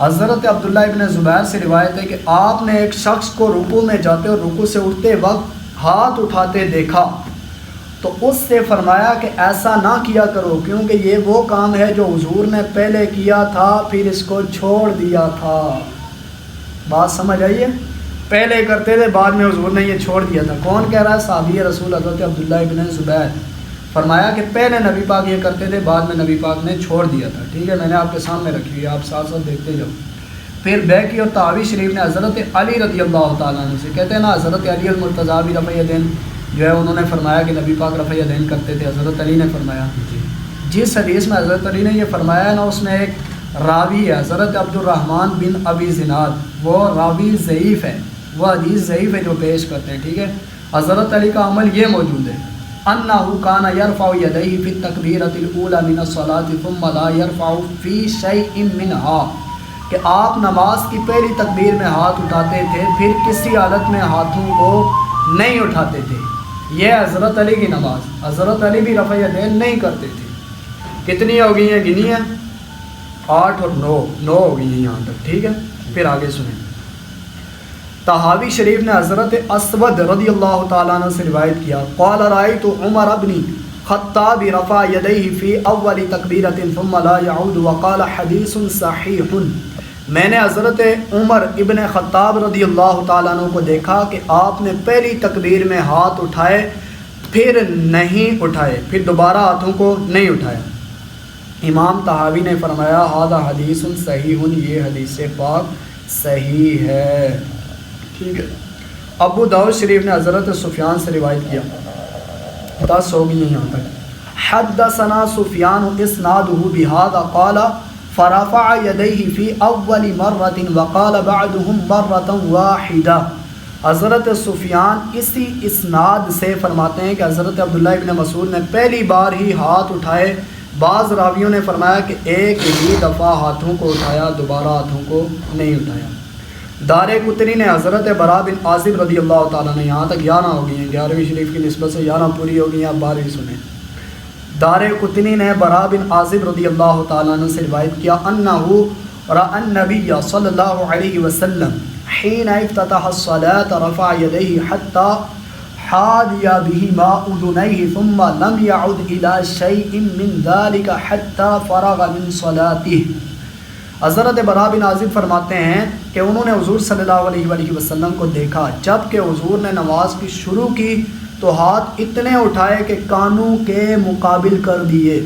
حضرت عبداللہ ابن زبیر سے روایت ہے کہ آپ نے ایک شخص کو رکوع میں جاتے اور رکوع سے اٹھتے وقت ہاتھ اٹھاتے دیکھا، تو اس سے فرمایا کہ ایسا نہ کیا کرو، کیونکہ یہ وہ کام ہے جو حضور نے پہلے کیا تھا پھر اس کو چھوڑ دیا تھا. بات سمجھ آئیے؟ پہلے کرتے تھے، بعد میں حضور نے یہ چھوڑ دیا تھا. کون کہہ رہا ہے؟ صحابی رسول حضرت عبداللہ ابن زبیر. فرمایا کہ پہلے نبی پاک یہ کرتے تھے، بعد میں نبی پاک نے چھوڑ دیا تھا. ٹھیک ہے، میں نے آپ کے سامنے رکھی ہوئی ہے، آپ ساتھ ساتھ دیکھتے جاؤ. پھر بیکی اور طحاوی شریف نے حضرت علی رضی اللہ تعالیٰ عنہ سے کہتے ہیں نا، حضرت علی المرتضیٰ بھی رفع یدین جو ہے انہوں نے فرمایا کہ نبی پاک رفع یدین کرتے تھے. حضرت علی نے فرمایا. جس حدیث میں حضرت علی نے یہ فرمایا ہے نا، اس میں ایک راوی ہے حضرت عبد الرحمن بن ابی زناد، وہ راوی ضعیف ہے، وہ حدیث ضعیف ہے جو پیش کرتے ہیں. ٹھیک ہے، حضرت علی کا عمل یہ موجود ہے انہ کان یرفع یدیہ فی التکبیرۃ الاولی من الصلاۃ ثم لا یرفع فی شیء منها، کہ آپ نماز کی پہلی تکبیر میں ہاتھ اٹھاتے تھے، پھر کسی حالت میں ہاتھوں کو نہیں اٹھاتے تھے. یہ حضرت علی کی نماز. حضرت علی بھی رفع یدین نہیں کرتے تھے. کتنی ہو گئی ہیں؟ گنی ہیں 8 اور 9 ہو گئی ہیں یہاں تک. ٹھیک ہے، پھر آگے سنیں. طحاوی شریف نے حضرت اسود رضی اللہ تعالیٰ عنہ سے روایت کیا قال رأیت عمر بن خطاب رفع یدیہ فی اول تکبیرۃ ثم لا یعود وقال حدیث صحیح. میں نے حضرت عمر ابن خطاب رضی اللہ تعالیٰ عنہ کو دیکھا کہ آپ نے پہلی تکبیر میں ہاتھ اٹھائے، پھر نہیں اٹھائے، پھر دوبارہ ہاتھوں کو نہیں اٹھایا. امام طحاوی نے فرمایا ھذا حدیث صحیح، یہ حدیث پاک صحیح ہے. ٹھیک ہے. ابو داؤد شریف نے حضرت سفیان سے روایت کیا. 10 ہو گئی ہیں یہاں تک. حدثنا سفیان اسنادہ بہذا قال فرفع یدیہ فی اول مرۃ وقال بعدهم مرۃ واحدہ. حضرت سفیان اسی اسناد سے فرماتے ہیں کہ حضرت عبداللہ ابن مسعود نے پہلی بار ہی ہاتھ اٹھائے. بعض راویوں نے فرمایا کہ ایک ہی دفعہ ہاتھوں کو اٹھایا، دوبارہ ہاتھوں کو نہیں اٹھایا. دار قطنی نے حضرت برا بن عازب رضی اللہ تعالیٰ نے، یہاں تک 11 ہو گئی ہیں، 11ویں شریف کی نسبت سے 11 پوری ہو گئی ہیں، آپ 12ویں سنیں۔ دار قطنی نے برا بن عازب رضی اللہ تعالیٰ عنہ سے روایت کیا انہو رأى النبی صلی اللہ علیہ وسلم حین افتتح الصلاة رفع یدیہ حتی حاذی بہما اذنیہ ثم لم یعد الى شیء من ذلک حتی فرغ من صلاتہ۔ حضرت برا بن عازب فرماتے ہیں کہ انہوں نے حضور صلی اللہ علیہ وآلہ وسلم کو دیکھا جب کہ حضور نے نماز کی شروع کی تو ہاتھ اتنے اٹھائے کہ کانوں کے مقابل کر دیے،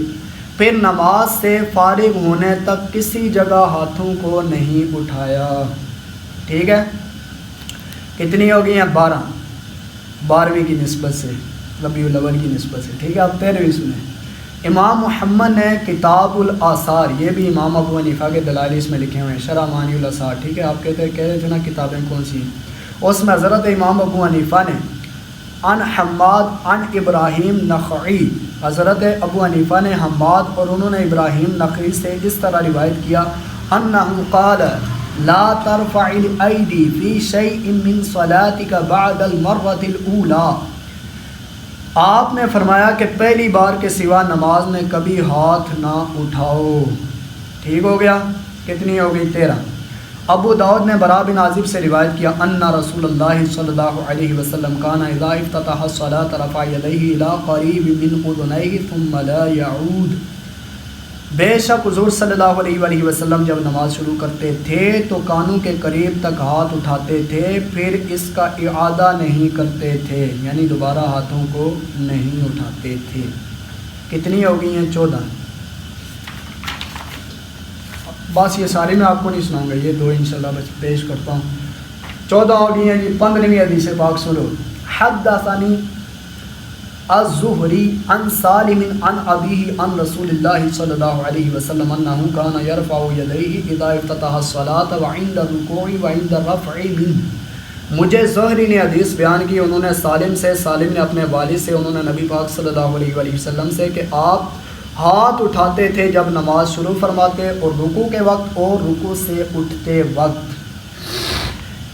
پھر نماز سے فارغ ہونے تک کسی جگہ ہاتھوں کو نہیں اٹھایا۔ ٹھیک ہے، کتنی ہو گئی ہیں؟ 12ویں کی نسبت سے، ربیع الاول کی نسبت سے۔ ٹھیک ہے، اب 13ویں سنیں۔ امام محمد نے کتاب الآثار، یہ بھی امام ابو حنیفہ کے دلائل اس میں لکھے ہوئے ہیں، شرح معانی الاثار۔ ٹھیک ہے، آپ کہہ رہے تھے نا کتابیں کون سی ہیں، اس میں حضرت امام ابو حنیفہ نے عن حماد عن ابراہیم نخعی، حضرت ابو حنیفہ نے حماد اور انہوں نے ابراہیم نخعی سے اس طرح روایت کیا انہو قال لا ترفع الایدی فی شیء من صلاتک بعد المرۃ الاولی، آپ نے فرمایا کہ پہلی بار کے سوا نماز میں کبھی ہاتھ نہ اٹھاؤ۔ ٹھیک ہو گیا، کتنی ہو گئی؟ 13۔ ابو داؤد نے برا بن عازب سے روایت کیا ان رسول اللہ صلی اللہ علیہ وسلم کان اذا افتتح الصلاة رفع یدیہ الی قریب من اذنیہ ثم لا یعود، بے شک حضور صلی اللہ علیہ وآلہ وسلم جب نماز شروع کرتے تھے تو کانوں کے قریب تک ہاتھ اٹھاتے تھے، پھر اس کا اعادہ نہیں کرتے تھے، یعنی دوبارہ ہاتھوں کو نہیں اٹھاتے تھے۔ کتنی ہو گئی ہیں؟ 14۔ بس یہ ساری میں آپ کو نہیں سناؤں گا، یہ 2 انشاءاللہ بس پیش کرتا ہوں۔ 14 ہو گئی ہیں جی۔ 15ویں حدیث پاک سنو۔ حدثنی الزہری عن سالم عن ابیہ عن رسول اللہ صلی اللہ علیہ وسلم انہ کان یرفع یدیہ اذا افتتح الصلاة وعند الرکوع وعند الرفع منہ، مجھے زہری نے حدیث بیان کی، انہوں نے سالم سے، سالم نے اپنے والد سے، انہوں نے نبی پاک صلی اللہ علیہ وآلہ وسلم سے کہ آپ ہاتھ اٹھاتے تھے جب نماز شروع فرماتے اور رکوع کے وقت اور رکوع سے اٹھتے وقت۔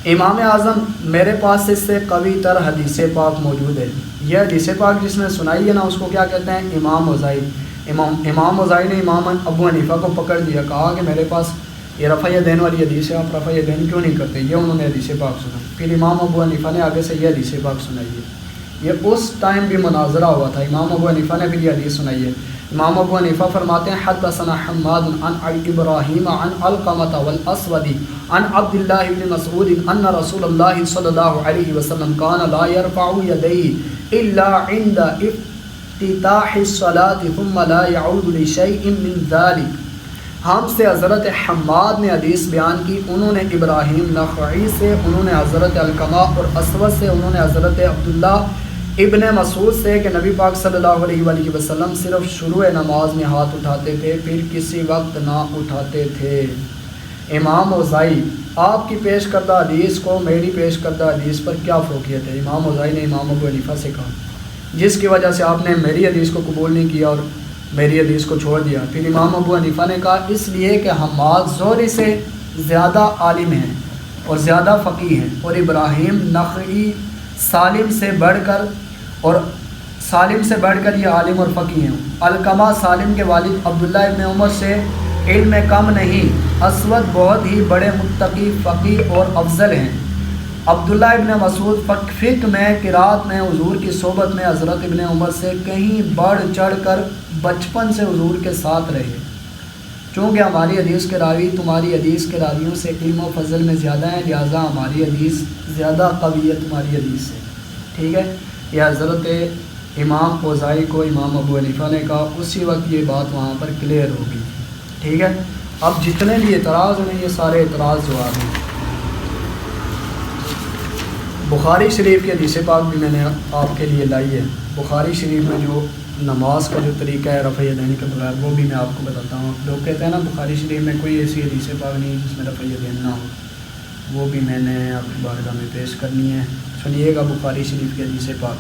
امام اعظم میرے پاس اس سے قوی تر حدیث پاک موجود ہے، یہ حدیث پاک جس نے سنائی ہے نا اس کو کیا کہتے ہیں؟ امام وزائی۔ امام وزائی نے امام ابو حنیفہ کو پکڑ دیا، کہا کہ میرے پاس یہ رفع یدین والی حدیث ہے، آپ رفع یدین کیوں نہیں کرتے؟ یہ انہوں نے حدیث پاک سنا، پھر امام ابو حنیفہ نے آگے سے یہ حدیث پاک سنائی ہے۔ یہ اس ٹائم بھی مناظرہ ہوا تھا، امام ابو حنیفہ نے بھی یہ حدیث سنائی ہے۔ امام ابو حنیفہ فرماتے ہیں حدثنا حماد عن ابراہیم عن علقمۃ والاسود عن عبد اللہ بن مسعود ان رسول اللہ صلی اللہ علیہ وسلم کان لا يرفع یدیہ الا عند افتتاح الصلاة ثم لا يعود لشیء من ذلك۔ ہم سے حضرت حماد نے حدیث بیان کی، انہوں نے ابراہیم نخعی سے، انہوں نے حضرت علقمہ اور اسود سے، انہوں نے حضرت عبداللہ ابن مسعود سے کہ نبی پاک صلی اللہ علیہ وآلہ وسلم صرف شروع نماز میں ہاتھ اٹھاتے تھے، پھر کسی وقت نہ اٹھاتے تھے۔ امام اوزائی، آپ کی پیش کردہ حدیث کو میری پیش کردہ حدیث پر کیا فوقیت ہے؟ امام اوزائی نے امام ابو حنیفہ سے کہا، جس کی وجہ سے آپ نے میری حدیث کو قبول نہیں کیا اور میری حدیث کو چھوڑ دیا۔ پھر امام ابو حنیفہ نے کہا اس لیے کہ حماد زہری سے زیادہ عالم ہیں اور زیادہ فقیہ ہیں، اور ابراہیم نخعی سالم سے بڑھ کر یہ عالم اور فقیہ ہیں۔ علقمہ سالم کے والد عبداللہ ابن عمر سے علم کم نہیں، اسود بہت ہی بڑے متقی، فقیہ اور افضل ہیں۔ عبداللہ ابن مسعود فقہ میں، قرات میں، حضور کی صحبت میں حضرت ابن عمر سے کہیں بڑھ چڑھ کر بچپن سے حضور کے ساتھ رہے۔ چونکہ ہماری حدیث کے راوی تمہاری حدیث کے راویوں سے علم و فضل میں زیادہ ہیں، لہٰذا ہماری حدیث زیادہ قوی ہے تمہاری حدیث سے۔ ٹھیک ہے، یہ حضرت امام اوزائی کو امام ابو حنیفہ نے کہا، اسی وقت یہ بات وہاں پر کلیئر ہو گئی۔ ٹھیک ہے، اب جتنے بھی اعتراض ہیں یہ سارے اعتراض جواب ہیں۔ بخاری شریف کی حدیث پاک بھی میں نے آپ کے لیے لائی ہے۔ بخاری شریف میں جو نماز کا جو طریقہ ہے رفع یدین کے بغیر، وہ بھی میں آپ کو بتاتا ہوں۔ لوگ کہتے ہیں نا بخاری شریف میں کوئی ایسی حدیث پاک نہیں جس میں رفع یدین نہ ہو، وہ بھی میں نے آپ کی بارگاہ میں پیش کرنی ہے۔ سنیے گا بخاری شریف کی حدیث پاک،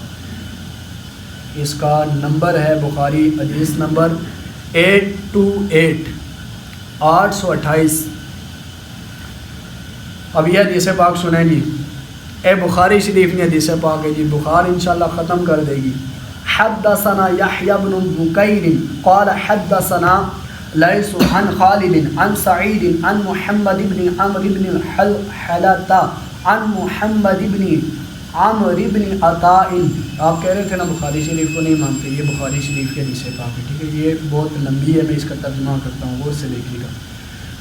اس کا نمبر ہے بخاری حدیث نمبر 828 828۔ اب یہ حدیث پاک سنیں جی، اے بخاری شریف نے حدیث پاک ہے جی، بخاری انشاءاللہ ختم کر دے گی. حدثنا یحییٰ بن بکیر قال حدثنا لیث عن خالد عن سعید عن محمد بن عمرو بن حلحلۃ عن محمد بن عمرو بن عطاء. آپ کہہ رہے تھے نا بخاری شریف کو نہیں مانتے، یہ بخاری شریف کے حدیث پاک ہے. ٹھیک ہے، یہ بہت لمبی ہے، میں اس کا ترجمہ کرتا ہوں، غور سے دیکھیے گا.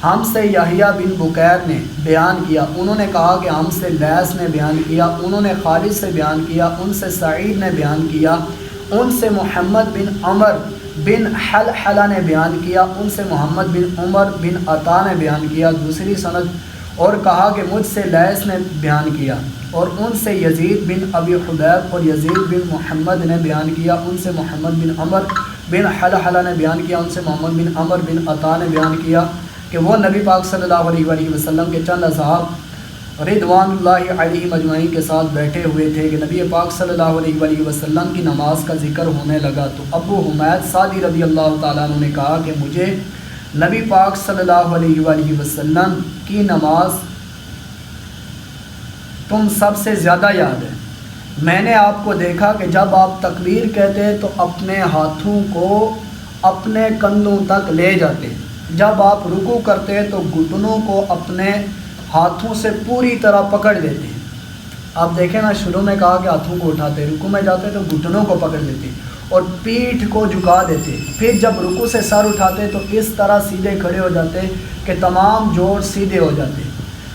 ہم سے یحییٰ بن بکیر نے بیان کیا، انہوں نے کہا کہ ہم سے لیث نے بیان کیا، انہوں نے خالد سے بیان کیا، ان سے سعید نے بیان کیا، ان سے محمد بن عمر بن حلحلہ نے بیان کیا، ان سے محمد بن عمر بن عطا نے بیان کیا دوسری سند، اور کہا کہ مجھ سے لیث نے بیان کیا، اور ان سے یزید بن ابی حبیب اور یزید بن محمد نے بیان کیا، ان سے محمد بن عمر بن حلحلہ نے بیان کیا، ان سے محمد بن عمر بن عطا نے بیان کیا کہ وہ نبی پاک صلی اللہ علیہ وآلہ وسلم کے چند اصحاب رضوان اللہ علیہ مجمعین کے ساتھ بیٹھے ہوئے تھے کہ نبی پاک صلی اللہ علیہ وآلہ وسلم کی نماز کا ذکر ہونے لگا، تو ابو حمید سعدی رضی اللہ تعالیٰ عنہ نے کہا کہ مجھے نبی پاک صلی اللہ علیہ وآلہ وسلم کی نماز تم سب سے زیادہ یاد ہے. میں نے آپ کو دیکھا کہ جب آپ تکبیر کہتے تو اپنے ہاتھوں کو اپنے کندھوں تک لے جاتے، جب آپ رکوع کرتے تو گھٹنوں کو اپنے ہاتھوں سے پوری طرح پکڑ لیتے. آپ دیکھیں نا، شروع میں کہا کہ ہاتھوں کو اٹھاتے، رکوع میں جاتے تو گھٹنوں کو پکڑ لیتے اور پیٹھ کو جھکا دیتے. پھر جب رکوع سے سر اٹھاتے تو اس طرح سیدھے کھڑے ہو جاتے کہ تمام جوڑ سیدھے ہو جاتے.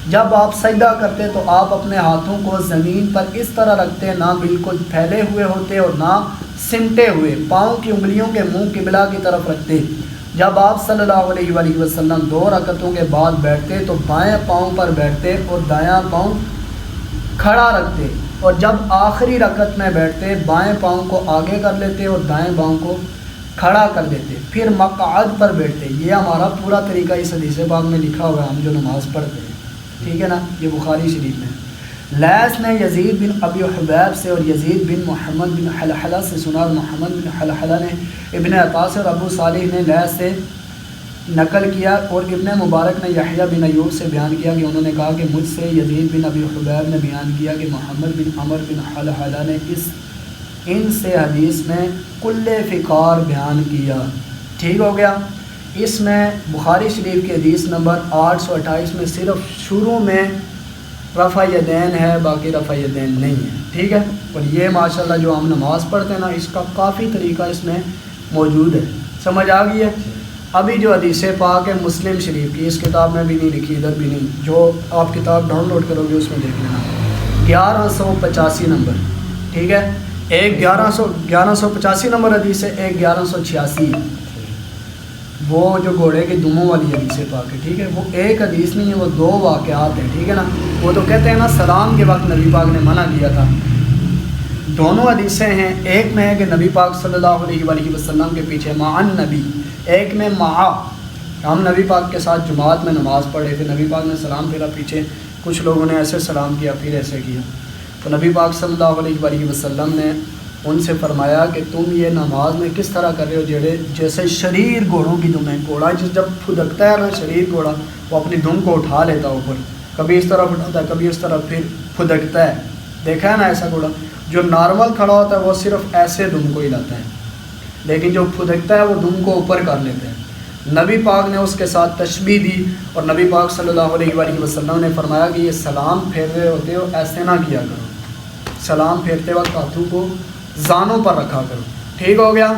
جب آپ سجدہ کرتے تو آپ اپنے ہاتھوں کو زمین پر اس طرح رکھتے، نہ بالکل پھیلے ہوئے ہوتے اور نہ سمٹے ہوئے، پاؤں کی انگلیوں کے منہ قبلہ کی طرف رکھتے. جب آپ صلی اللہ علیہ وآلہ وسلم 2 رکعتوں کے بعد بیٹھتے تو بائیں پاؤں پر بیٹھتے اور دایاں پاؤں کھڑا رکھتے، اور جب آخری رکعت میں بیٹھتے بائیں پاؤں کو آگے کر لیتے اور دائیں پاؤں کو کھڑا کر دیتے، پھر مقعد پر بیٹھتے. یہ ہمارا پورا طریقہ اس حدیث پاک میں لکھا ہوا ہے، ہم جو نماز پڑھتے ہیں. ٹھیک ہے نا، یہ بخاری شریف میں. لیث نے یزید بن ابی حبیب سے اور یزید بن محمد بن حلحلہ سے سنا، اور محمد بن حلحلہ نے ابن عطا سے اور ابو صالح نے لیث سے نقل کیا، اور ابن مبارک نے یحییٰ بن ایوب سے بیان کیا کہ انہوں نے کہا کہ مجھ سے یزید بن ابی حبیب نے بیان کیا کہ محمد بن عمر بن حلحلہ نے ان سے حدیث میں کل فقار بیان کیا. ٹھیک ہو گیا. اس میں بخاری شریف کی حدیث نمبر 828 میں صرف شروع میں رفع یدین ہے، باقی رفع یدین نہیں ہے. ٹھیک ہے. اور یہ ماشاءاللہ جو ہم نماز پڑھتے ہیں نا، اس کا کافی طریقہ اس میں موجود ہے. سمجھ آ گئی ہے. ابھی جو حدیث پاک ہے مسلم شریف کی، اس کتاب میں بھی نہیں لکھی، ادھر بھی نہیں، جو آپ کتاب ڈاؤن لوڈ کرو گے اس میں دیکھ لینا. 1185 نمبر. ٹھیک ہے. ایک 1185 نمبر حدیث ہے، ایک 1186 ہے. وہ جو گھوڑے کی دموں والی حدیث پاک ہے. ٹھیک ہے. وہ ایک حدیث نہیں ہے، وہ 2 واقعات ہیں. ٹھیک ہے نا. وہ تو کہتے ہیں نا سلام کے وقت نبی پاک نے منع کیا تھا. دونوں حدیثیں ہیں. ایک میں ہے کہ نبی پاک صلی اللہ علیہ وآلہ وسلم کے پیچھے معن نبی، ایک میں مع، ہم نبی پاک کے ساتھ جماعت میں نماز پڑھے تھے، نبی پاک نے سلام پھیرا، پیچھے کچھ لوگوں نے ایسے سلام کیا، پھر ایسے کیا. تو نبی پاک صلی اللہ علیہ وآلہ وسلم نے ان سے فرمایا کہ تم یہ نماز میں کس طرح کر رہے ہو، جیسے شریر گھوڑوں کی دمیں. گھوڑا جب پھدکتا ہے نا، شریر گھوڑا، وہ اپنی دم کو اٹھا لیتا ہے اوپر، کبھی اس طرح اٹھاتا ہے کبھی اس طرح، پھر پھدکتا ہے. دیکھا ہے نا ایسا گھوڑا. جو نارمل کھڑا ہوتا ہے وہ صرف ایسے دم کو ہلاتا ہے، لیکن جو پھدکتا ہے وہ دم کو اوپر کر لیتا ہے. نبی پاک نے اس کے ساتھ تشبیہ دی، اور نبی پاک صلی اللہ علیہ وآلہ وسلم نے فرمایا کہ یہ سلام پھیر رہے ہوتے ہو ایسے نہ کیا کرو، سلام پھیرتے وقت ہاتھوں کو زانوں پر رکھا کرو. ٹھیک ہو گیا.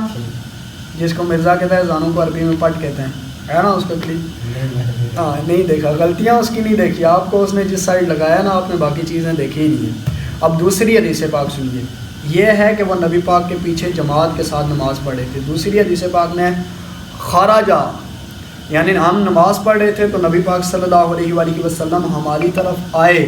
جس کو مرزا کہتا ہے، زانوں کو عربی میں پٹ کہتے ہیں، ہے نا. اس کو کلپ ہاں نہیں دیکھا، غلطیاں اس کی نہیں دیکھی آپ کو، اس نے جس سائڈ لگایا نا، آپ نے باقی چیزیں دیکھی ہی نہیں ہیں. اب دوسری حدیث پاک سنیے. یہ ہے کہ وہ نبی پاک کے پیچھے جماعت کے ساتھ نماز پڑھ رہے تھے. دوسری حدیث پاک میں خراجہ، یعنی ہم نماز پڑھ رہے تھے تو نبی پاک صلی اللہ علیہ وآلہ وسلم ہماری طرف آئے.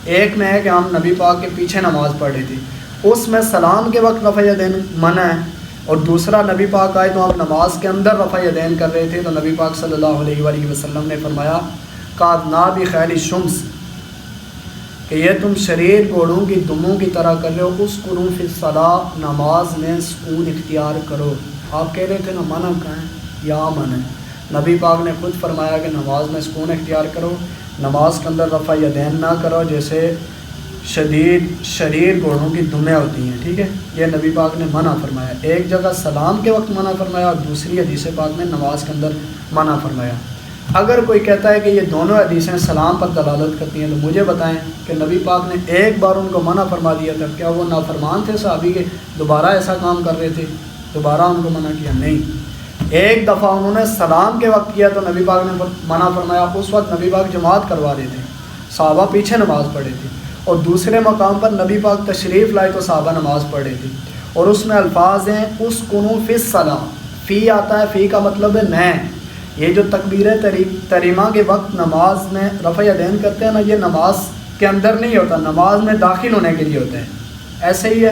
ایک میں ہے کہ ہم نبی پاک کے پیچھے نماز پڑھ رہے تھے، اس میں سلام کے وقت رفع یدین منع ہے. اور دوسرا نبی پاک آئے تو ہم نماز کے اندر رفع یدین کر رہے تھے، تو نبی پاک صلی اللہ علیہ وآلہ وسلم نے فرمایا قادنا بخیل الشمس، کہ یہ تم شریر گھوڑوں کی دموں کی طرح کر رہے ہو. اسکنوا فی الصلاۃ، نماز میں سکون اختیار کرو. آپ کہہ رہے تھے نا منع کہاں ہے، یا منع ہے. نبی پاک نے خود فرمایا کہ نماز میں سکون اختیار کرو. نماز کے اندر رفع یدین نہ کرو جیسے شدید شریر گھوڑوں کی دمیں ہوتی ہیں، ٹھیک ہے، یہ نبی پاک نے منع فرمایا. ایک جگہ سلام کے وقت منع فرمایا اور دوسری حدیث پاک میں نماز کے اندر منع فرمایا. اگر کوئی کہتا ہے کہ یہ دونوں حدیثیں سلام پر دلالت کرتی ہیں تو مجھے بتائیں کہ نبی پاک نے ایک بار ان کو منع فرما دیا تھا، کیا وہ نافرمان تھے صحابی کے، دوبارہ ایسا کام کر رہے تھے، دوبارہ ان کو منع کیا؟ نہیں. ایک دفعہ انہوں نے سلام کے وقت کیا تو نبی پاک نے منع فرمایا. اس وقت نبی پاک جماعت کروا رہے تھے، صحابہ پیچھے نماز پڑھے تھے، اور دوسرے مقام پر نبی پاک تشریف لائے تو صحابہ نماز پڑھ رہے تھے، اور اس میں الفاظ ہیں اسکنوا فی الصلاۃ. فی آتا ہے، فی کا مطلب ہے میں. یہ جو تکبیر تحریمہ کے وقت نماز میں رفع یدین کرتے ہیں نا، یہ نماز کے اندر نہیں ہوتا، نماز میں داخل ہونے کے لیے ہوتا ہے، ایسے ہی ہے.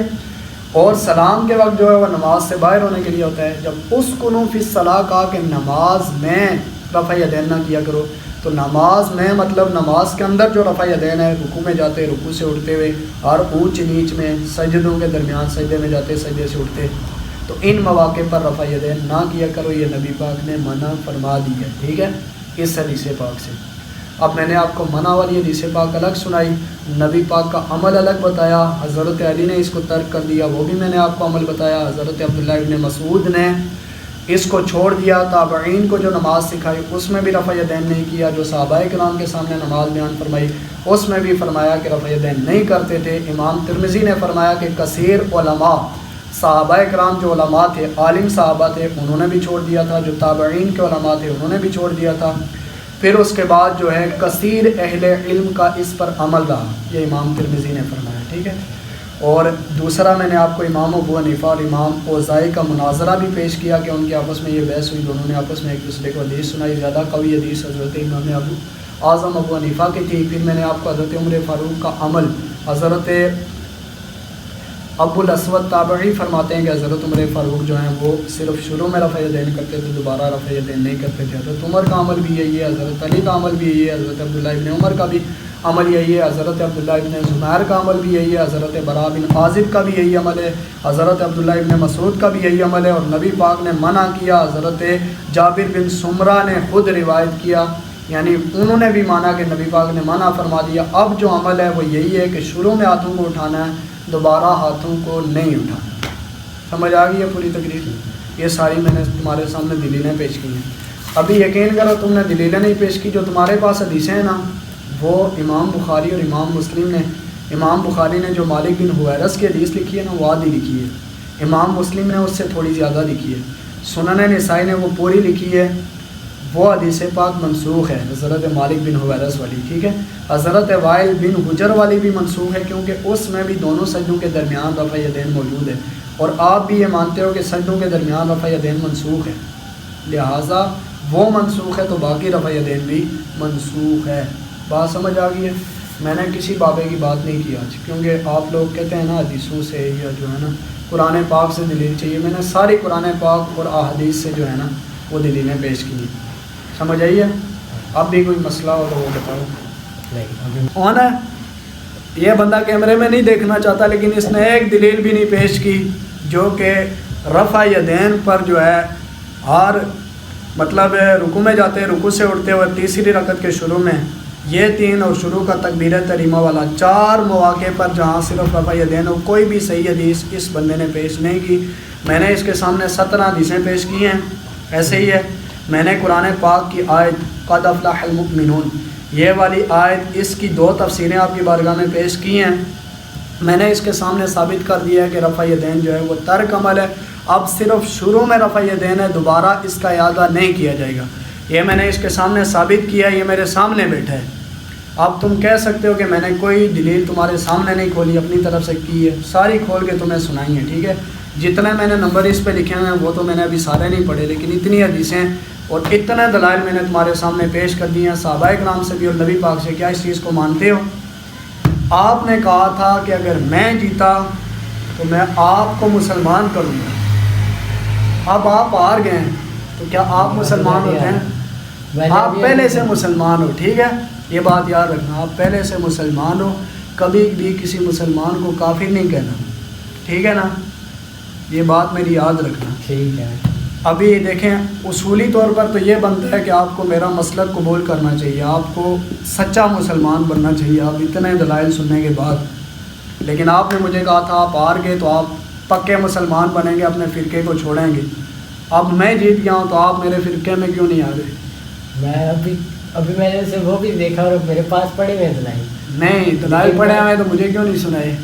اور سلام کے وقت جو ہے وہ نماز سے باہر ہونے کے لیے ہوتا ہے. جب اسکنوا فی الصلاۃ کہا کہ نماز میں رفع یدین نہ کیا کرو، تو نماز میں مطلب نماز کے اندر جو رفع یدین ہے، رکوع میں جاتے، رکوع سے اٹھتے ہوئے، اور اونچ نیچ میں سجدوں کے درمیان سجدے میں جاتے، سجدے سے اٹھتے، تو ان مواقع پر رفع یدین نہ کیا کرو، یہ نبی پاک نے منع فرما دی ہے، ٹھیک ہے، اس حدیث پاک سے. اب میں نے آپ کو منع والی حدیث پاک الگ سنائی، نبی پاک کا عمل الگ بتایا. حضرت علی نے اس کو ترک کر دیا، وہ بھی میں نے آپ کو عمل بتایا. حضرت عبداللہ ابن مسعود نے اس کو چھوڑ دیا. تابعین کو جو نماز سکھائی اس میں بھی رفع یدین نہیں کیا. جو صحابہ کرام کے سامنے نماز بیان فرمائی اس میں بھی فرمایا کہ رفع یدین نہیں کرتے تھے. امام ترمذی نے فرمایا کہ کثیر علماء، صحابہ کرام جو علماء تھے، عالم صحابہ تھے، انہوں نے بھی چھوڑ دیا تھا. جو تابعین کے علماء تھے انہوں نے بھی چھوڑ دیا تھا. پھر اس کے بعد جو ہے کثیر اہل علم کا اس پر عمل رہا، یہ امام ترمذی نے فرمایا، ٹھیک ہے. اور دوسرا میں نے آپ کو امام ابو حنیفہ اور امام اوزائی کا مناظرہ بھی پیش کیا کہ ان کے آپس میں یہ بحث ہوئی، دونوں نے آپس میں ایک دوسرے کو حدیث سنائی. زیادہ قوی حدیث حضرت امام اعظم ابو حنیفہ کی تھی. پھر میں نے آپ کو حضرت عمر فاروق کا عمل، حضرت ابو الاسود تابعی فرماتے ہیں کہ حضرت عمر فاروق جو ہیں وہ صرف شروع میں رفع یدین کرتے تھے، دوبارہ رفع یدین نہیں کرتے تھے. حضرت عمر کا عمل بھی یہی ہے، حضرت علی کا عمل بھی یہی ہے، حضرت عبداللہ ابن عمر کا بھی عمل یہی ہے، حضرت عبداللہ ابن زبیر کا عمل بھی یہی ہے، حضرت براء بن عازب کا بھی یہی عمل ہے، حضرت عبداللہ ابن مسعود کا بھی یہی عمل ہے. اور نبی پاک نے منع کیا. حضرت جابر بن سمرہ نے خود روایت کیا، یعنی انہوں نے بھی مانا کہ نبی پاک نے منع فرما دیا. اب جو عمل ہے وہ یہی ہے کہ شروع میں ہاتھوں کو اٹھانا ہے، دوبارہ ہاتھوں کو نہیں اٹھانا. سمجھ آ گئی ہے پوری تقریر؟ یہ ساری میں نے تمہارے سامنے دلیلیں پیش کی ہیں. ابھی یقین کرو تم نے دلیلیں نہیں پیش کی، جو تمہارے پاس حدیثیں ہیں نا وہ امام بخاری اور امام مسلم نے، امام بخاری نے جو مالک بن حویرث کی حدیث لکھی ہے نا وہ آدھی لکھی ہے، امام مسلم نے اس سے تھوڑی زیادہ لکھی ہے، سنن نسائی نے وہ پوری لکھی ہے. وہ حدیث پاک منسوخ ہے حضرت مالک بن حویرث والی، ٹھیک ہے. حضرت وائل بن حجر والی بھی منسوخ ہے کیونکہ اس میں بھی دونوں سجدوں کے درمیان رفع یدین موجود ہے، اور آپ بھی یہ مانتے ہو کہ سجدوں کے درمیان رفع یدین منسوخ ہے، لہٰذا وہ منسوخ ہے تو باقی رفع یدین بھی منسوخ ہے. بات سمجھ آ گئی ہے؟ میں نے کسی بابے کی بات نہیں کی آج، کیونکہ آپ لوگ کہتے ہیں نا حدیثوں سے یا جو ہے نا قرآن پاک سے دلیل چاہیے. میں نے ساری قرآن پاک اور احادیث سے جو ہے نا وہ دلیلیں پیش کی ہیں. سمجھ آئیے؟ اب بھی کوئی مسئلہ ہو تو وہ بتاؤ. کون ہے یہ بندہ؟ کیمرے میں نہیں دیکھنا چاہتا لیکن اس نے ایک دلیل بھی نہیں پیش کی جو کہ رفع یدین پر جو ہے ہر مطلب رکوع میں جاتے، رکوع سے اٹھتے ہوئے، تیسری رکعت کے شروع میں، یہ 3 اور شروع کا تکبیر تحریمہ والا 4 مواقع پر جہاں صرف رفع یدین ہو، کوئی بھی صحیح حدیث اس بندے نے پیش نہیں کی. میں نے اس کے سامنے 17 حدیثیں پیش کی ہیں. ایسے ہی ہے، میں نے قرآن پاک کی آیت قد افلح المؤمنون یہ والی آیت، اس کی 2 تفسیریں آپ کی بارگاہ میں پیش کی ہیں. میں نے اس کے سامنے ثابت کر دیا ہے کہ رفع یدین جو ہے وہ ترک عمل ہے. اب صرف شروع میں رفع یدین ہے، دوبارہ اس کا اعادہ نہیں کیا جائے گا. یہ میں نے اس کے سامنے ثابت کیا ہے، یہ میرے سامنے بیٹھا ہے. اب تم کہہ سکتے ہو کہ میں نے کوئی دلیل تمہارے سامنے نہیں کھولی، اپنی طرف سے کی ہے، ساری کھول کے تمہیں سنائی ہے، ٹھیک ہے. جتنے میں نے نمبر اس پہ لکھے ہوئے ہیں وہ تو میں نے ابھی سارے نہیں پڑھے، لیکن اتنی حدیثیں اور اتنے دلائل میں نے تمہارے سامنے پیش کر دی ہیں صحابہ کرام سے بھی اور نبی پاک سے. کیا اس چیز کو مانتے ہو؟ آپ نے کہا تھا کہ اگر میں جیتا تو میں آپ کو مسلمان کروں گا. اب آپ ہار گئے ہیں تو کیا آپ مسلمان ہوتے ہیں؟ آپ پہلے سے مسلمان ہو، ٹھیک ہے، یہ بات یاد رکھنا. آپ پہلے سے مسلمان ہو، کبھی بھی کسی مسلمان کو کافر نہیں کہنا، ٹھیک ہے نا، یہ بات میری یاد رکھنا. ٹھیک ہے. ابھی دیکھیں اصولی طور پر تو یہ بنتا ہے کہ آپ کو میرا مسلک قبول کرنا چاہیے، آپ کو سچا مسلمان بننا چاہیے آپ اتنے دلائل سننے کے بعد. لیکن آپ نے مجھے کہا تھا آپ ہار گئے تو آپ پکے مسلمان بنیں گے، اپنے فرقے کو چھوڑیں گے. اب میں جیت گیا ہوں تو آپ میرے فرقے میں کیوں نہیں آ رہے؟ میں ابھی میں نے سے وہ بھی دیکھا اور میرے پاس پڑے ہوئے دلائل. نہیں دلائل پڑے ہوئے تو مجھے کیوں نہیں سنائے؟